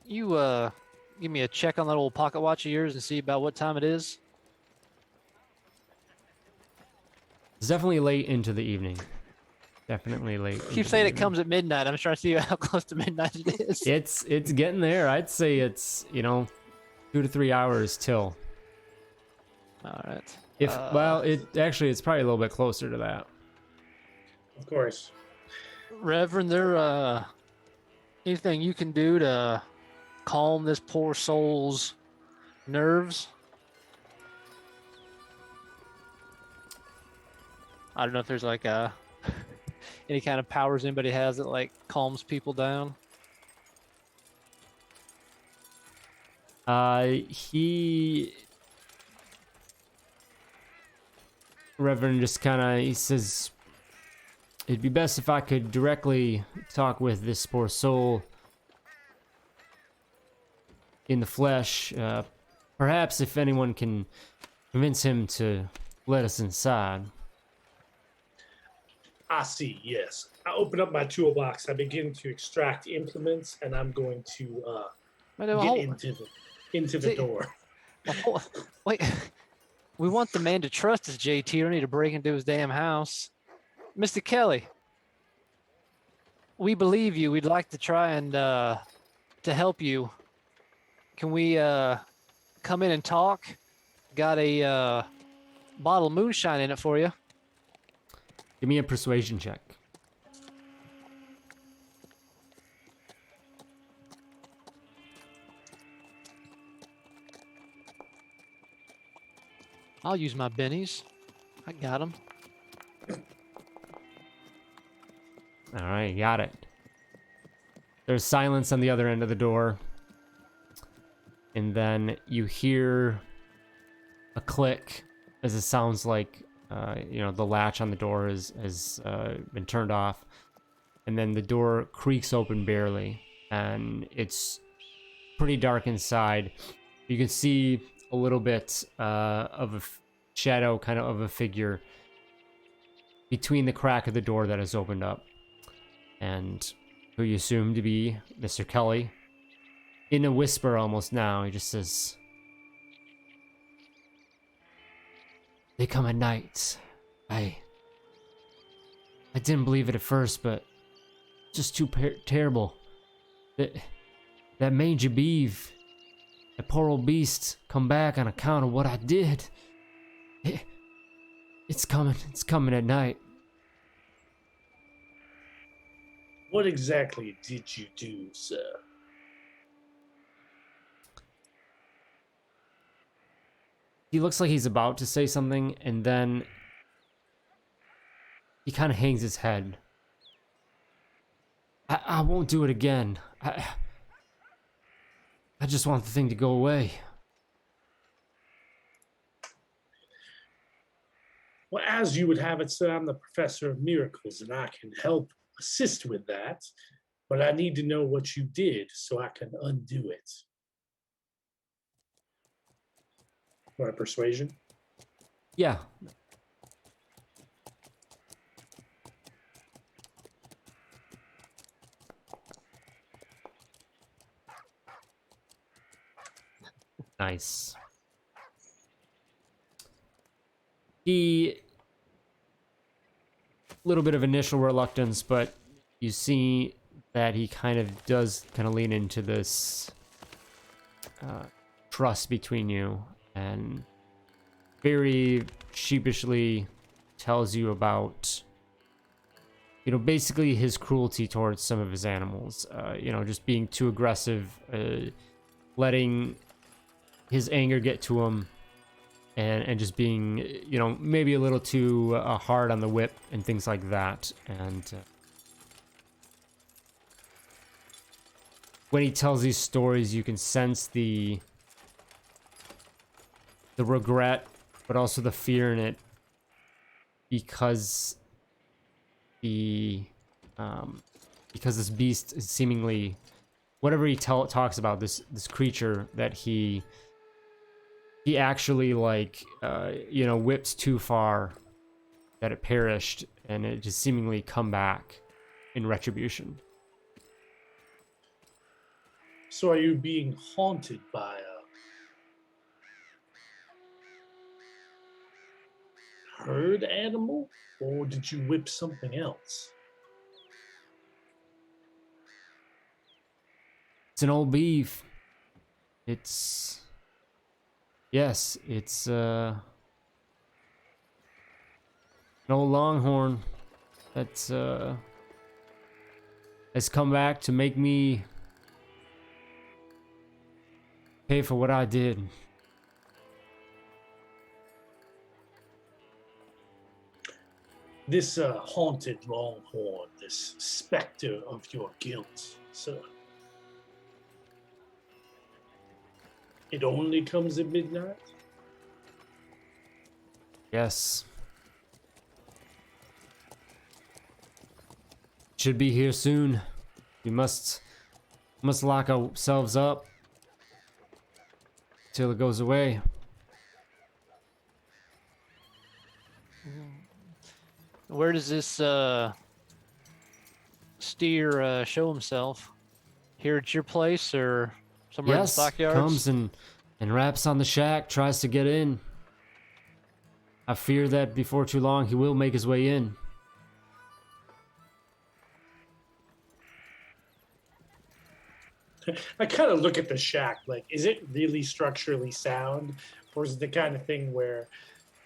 you give me a check on that old pocket watch of yours and see about what time it is? It's definitely late into the evening. Definitely late. Keep saying it comes at midnight. I'm just trying to see how close to midnight it is. It's getting there. I'd say it's 2 to 3 hours till. All right. It's probably a little bit closer to that. Of course. Reverend, there anything you can do to calm this poor soul's nerves? I don't know if there's like any kind of powers anybody has that like calms people down. Reverend just he says, "It'd be best if I could directly talk with this poor soul in the flesh. Perhaps if anyone can convince him to let us inside." I see, yes. I open up my toolbox. I begin to extract implements, and I'm going to get into the door. Wait, we want the man to trust us, JT. We don't need to break into his damn house. Mr. Kelly, we believe you. We'd like to try and to help you. Can we come in and talk? Got a bottle of moonshine in it for you. Give me a persuasion check. I'll use my bennies. I got them. All right, got it. There's silence on the other end of the door. And then you hear a click as it sounds like, the latch on the door has been turned off. and then the door creaks open barely, and it's pretty dark inside. You can see a little bit of a shadow, kind of a figure between the crack of the door that has opened up, and who you assume to be Mr. Kelly. In a whisper almost now, he just says, "They come at night. I didn't believe it at first, but just too terrible. That mangy beef, that poor old beast, come back on account of what I did. It's coming at night." What exactly did you do, sir? He looks like he's about to say something, and then he kind of hangs his head. I won't do it again. I just want the thing to go away. Well, as you would have it, sir, I'm the professor of miracles, and I can help assist with that. But I need to know what you did so I can undo it. Want a persuasion? Yeah. Nice. He, little bit of initial reluctance, but you see that he kind of does lean into this trust between you, and very sheepishly tells you about, basically his cruelty towards some of his animals. Just being too aggressive, letting his anger get to him, and just being, maybe a little too hard on the whip and things like that. And when he tells these stories, you can sense the regret, but also the fear in it, because this beast is seemingly, whatever he talks about, this creature that he actually whips too far that it perished, and it just seemingly come back in retribution. So are you being haunted by a herd animal, or did you whip something else? It's an old beef. Yes, it's an old longhorn that's has come back to make me pay for what I did. This haunted longhorn, this specter of your guilt, sir. It only comes at midnight? Yes. Should be here soon. We must lock ourselves up till it goes away. Where does this steer show himself? Here at your place, or somewhere in the Yes, stockyards? comes and raps on the shack, tries to get in. I fear that before too long he will make his way in. I kind of look at the shack like, is it really structurally sound, or is it the kind of thing where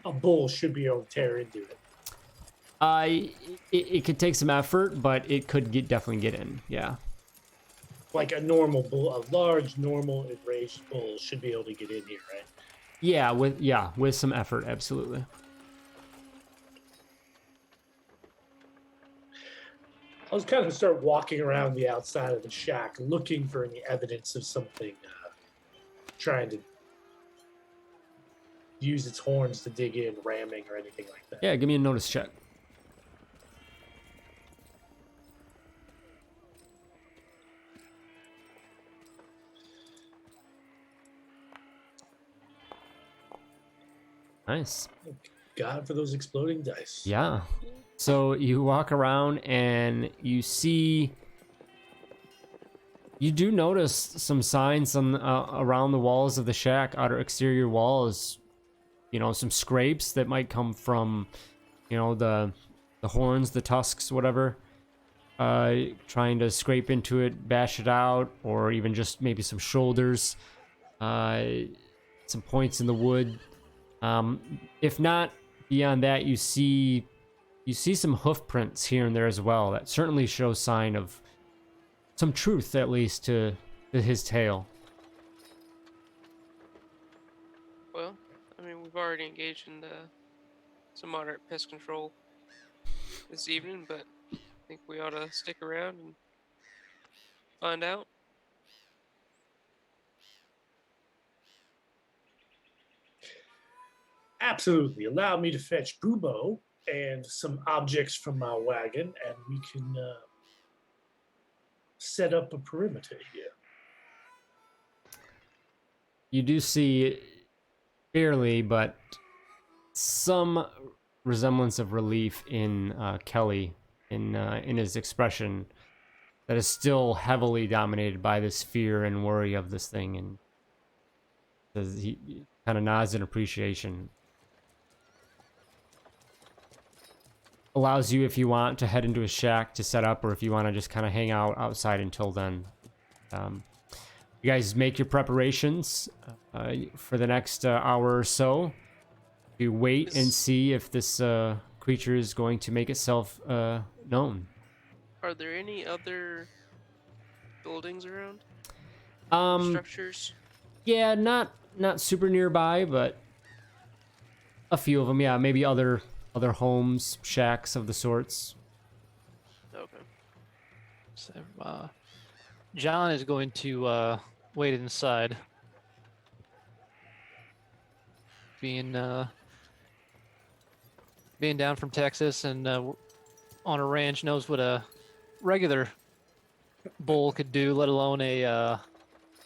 a bull should be able to tear into it? It could take some effort, but it could definitely get in. Yeah. Like a normal bull, a large, normal, enraged bull should be able to get in here, right? Yeah, with some effort, absolutely. I was kind of start walking around the outside of the shack, looking for any evidence of something, trying to use its horns to dig in, ramming, or anything like that. Yeah, give me a notice check. Nice. God for those exploding dice. Yeah. So you walk around and you do notice some signs on around the walls of the shack, outer exterior walls. You know, some scrapes that might come from, you know, the horns, the tusks, whatever. Trying to scrape into it, bash it out, or even just maybe some shoulders. Some points in the wood. If not beyond that, you see some hoof prints here and there as well. That certainly shows sign of some truth, at least, to his tale. Well, I mean, we've already engaged in some moderate pest control this evening, but I think we ought to stick around and find out. Absolutely. Allow me to fetch Bubo and some objects from my wagon, and we can set up a perimeter here. You do see barely, but some resemblance of relief in Kelly, in his expression, that is still heavily dominated by this fear and worry of this thing, and he kind of nods in appreciation. Allows you, if you want, to head into a shack to set up, or if you want to just kind of hang out outside until then. You guys make your preparations for the next hour or so. You wait and see if this creature is going to make itself known. Are there any other buildings around? Structures? Yeah, not super nearby, but a few of them. Yeah, maybe other homes, shacks of the sorts. Okay. So, John is going to wait inside. Being down from Texas and on a ranch, knows what a regular bull could do, let alone a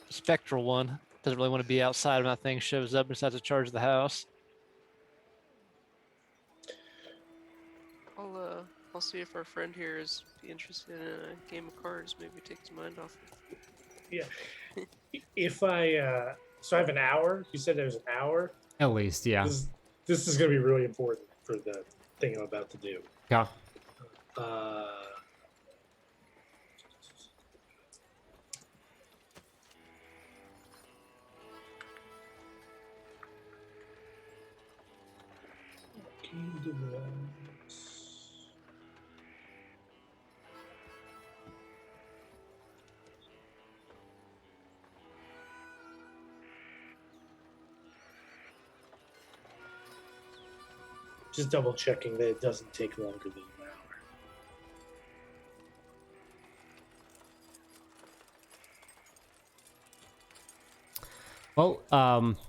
spectral one. Doesn't really want to be outside when that thing shows up and decides to charge the house. I'll see if our friend here is interested in a game of cards. Maybe take his mind off it. Yeah. If so I have an hour. You said there's an hour. At least, yeah. This is going to be really important for the thing I'm about to do. Yeah. Just double checking that it doesn't take longer than an hour. Well,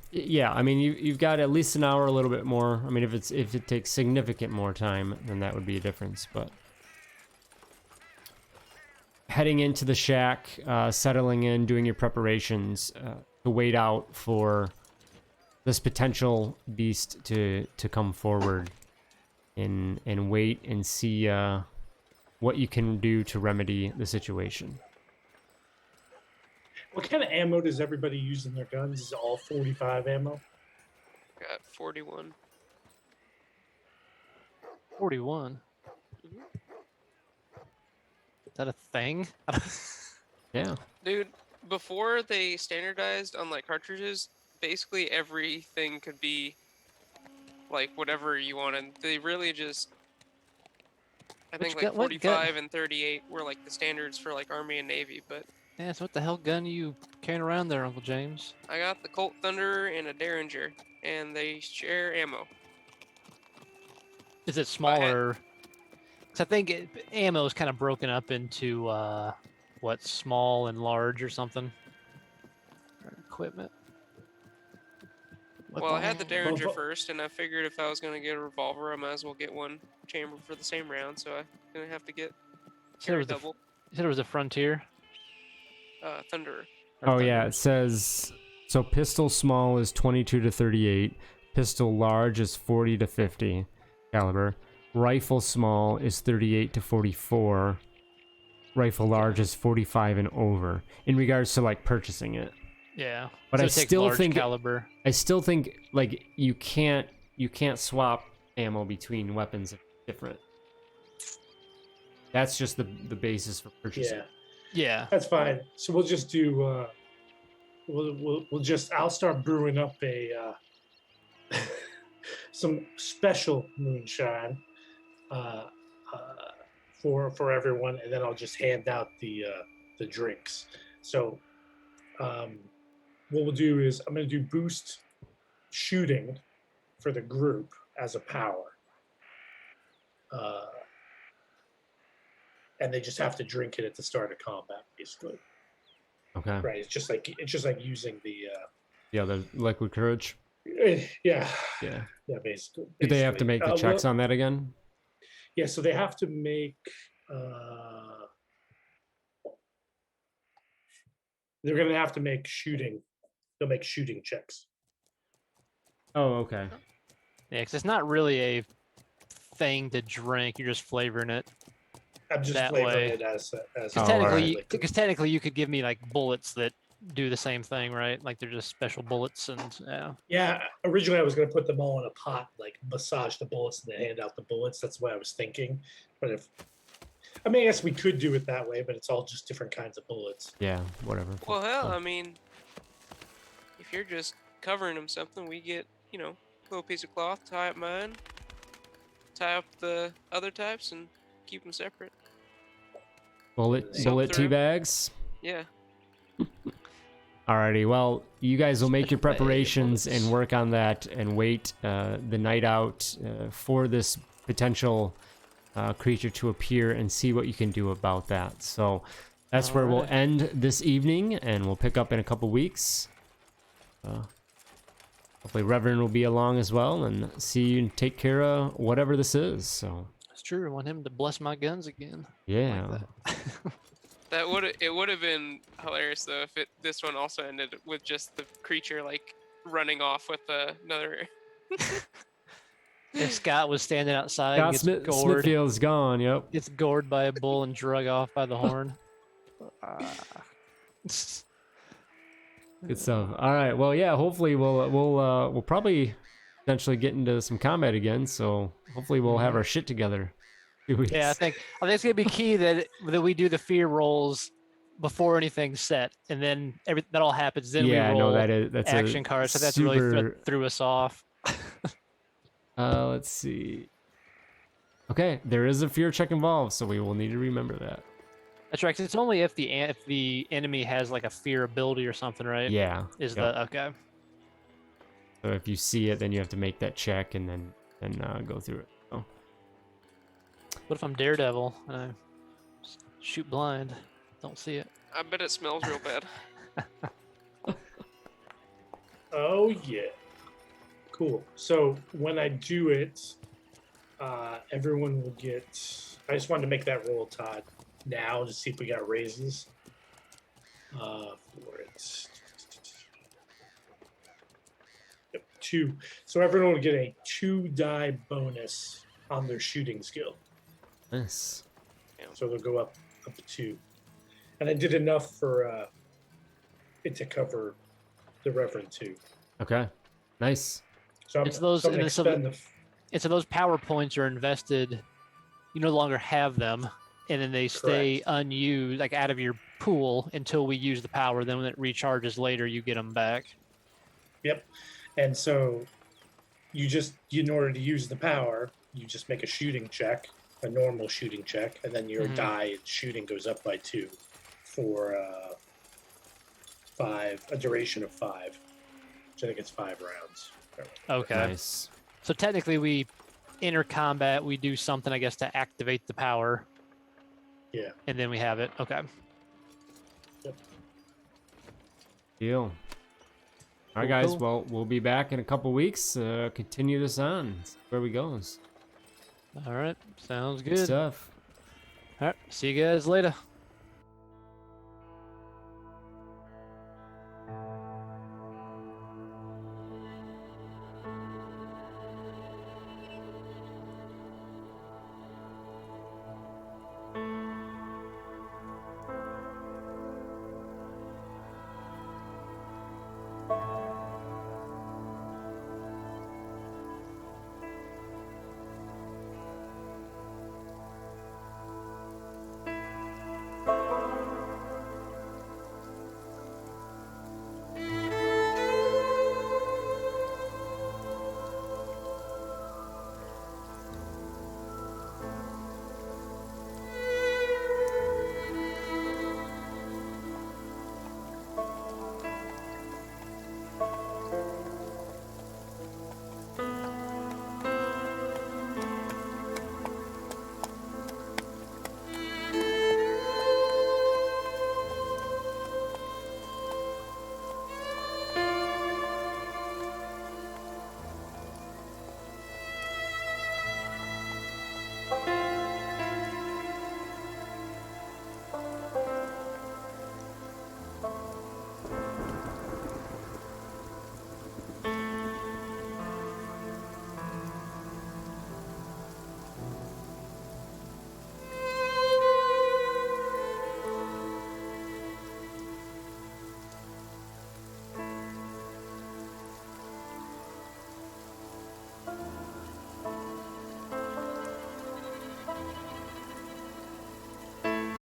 yeah. I mean, you've got at least an hour, a little bit more. I mean, if it takes significant more time, then that would be a difference. But heading into the shack, settling in, doing your preparations to wait out for this potential beast to come forward, and wait and see what you can do to remedy the situation. What kind of ammo does everybody use in their guns? Is it all 45 ammo? Got 41. 41. Mhm. Is that a thing? Yeah. Dude, before they standardized on like cartridges, basically everything could be like whatever you wanted. They really just, I think like 45 and 38 were like the standards for like Army and Navy, but Yeah, so what the hell gun are you carrying around there, Uncle James? I got the Colt Thunder and a Derringer, and they share ammo. Is it smaller? Because I think ammo is kind of broken up into what, small and large or something. Or equipment. Well, I had the Weapon. Derringer first, and I figured if I was going to get a revolver, I might as well get one chamber for the same round, so I'm going to have to get carry double. You said it was a Frontier? Thunderer. Oh yeah, it says so. Pistol small is 22 to 38. Pistol large is 40 to 50 caliber. Rifle small is 38 to 44. Rifle large is 45 and over. In regards to like purchasing it. Yeah. But so I it takes still large think caliber. I still think like you can't swap ammo between weapons if it's different. That's just the basis for purchasing. Yeah, Yeah. that's fine. So we'll just do. We'll just. I'll start brewing up a some special moonshine uh, for everyone, and then I'll just hand out the drinks. So what we'll do is I'm going to do boost shooting for the group as a power, and they just have to drink it at the start of combat, basically. Okay. Right? It's just like using the Yeah, the liquid courage. yeah. Yeah. Yeah, basically. Do they have to make the checks on that again? Yeah, so they have to make. They're going to have to make shooting. They'll make shooting checks. Oh, okay. Yeah, because it's not really a thing to drink. You're just flavoring it. I'm just that flavoring way. it as Because Oh, technically, alright. because technically, you could give me like bullets that do the same thing, right? Like they're just special bullets, and yeah. Yeah, originally I was going to put them all in a pot, like massage the bullets and then hand out the bullets. That's what I was thinking. But I guess we could do it that way, but it's all just different kinds of bullets. Yeah, whatever. Well, hell, I mean, if you're just covering them something, we get, a little piece of cloth, tie up mine, tie up the other types, and keep them separate. Bullet through tea 'em. bags. Yeah. Alrighty, well, you guys will make your Special bag of preparations bullets. and work on that and wait the night out for this potential creature to appear and see what you can do about that. So that's where we'll Alright. end this evening, and we'll pick up in a couple weeks. Hopefully Reverend will be along as well, and see you and take care of whatever this is. So That's true. I want him to bless my guns again. yeah. Like that. It would have been hilarious though if this one also ended with just the creature like running off with another. If Scott was standing outside, Scott gets gored, Smithfield's gone, yep. gets gored by a bull and drug off by the horn. Good stuff. All right. Well, yeah. Hopefully, we'll probably eventually get into some combat again. So hopefully, we'll have our shit together. Yeah, I think it's gonna be key that we do the fear rolls before anything's set, and then that all happens. Then yeah, we roll no, that's action a cards. So that's super... really threw us off. Let's see. Okay, there is a fear check involved, so we will need to remember that. That's right. 'Cause it's only if the enemy has like a fear ability or something, right? Yeah. Is yep. the okay? So if you see it, then you have to make that check and then go through it. Oh. What if I'm Daredevil and I shoot blind? Don't see it. I bet it smells real bad. Oh yeah, cool. So when I do it, everyone will get. I just wanted to make that roll, Todd, now to see if we got raises for it. Yep, 2. So everyone will get a 2-die bonus on their shooting skill. Nice. So they'll go up 2. And I did enough for it to cover the Reverend too. Okay. Nice. So I'm, It's those- so I'm gonna and so- expend the. And so those power points are invested. You no longer have them, and then they stay Correct. unused, like out of your pool until we use the power. Then when it recharges later, you get them back. Yep. And so in order to use the power, you just make a shooting check, a normal shooting check, and then your Mhm. die in shooting goes up by 2 for 5, a duration of 5. Which I think it's 5 rounds. Okay. Nice. So technically, we enter combat. We do something, I guess, to activate the power. Yeah. And then we have it. Okay. Deal. All right, Cool, guys. cool. Well, we'll be back in a couple weeks. Continue this on. See where we goes. All right. Sounds Good good. stuff. All right. See you guys later.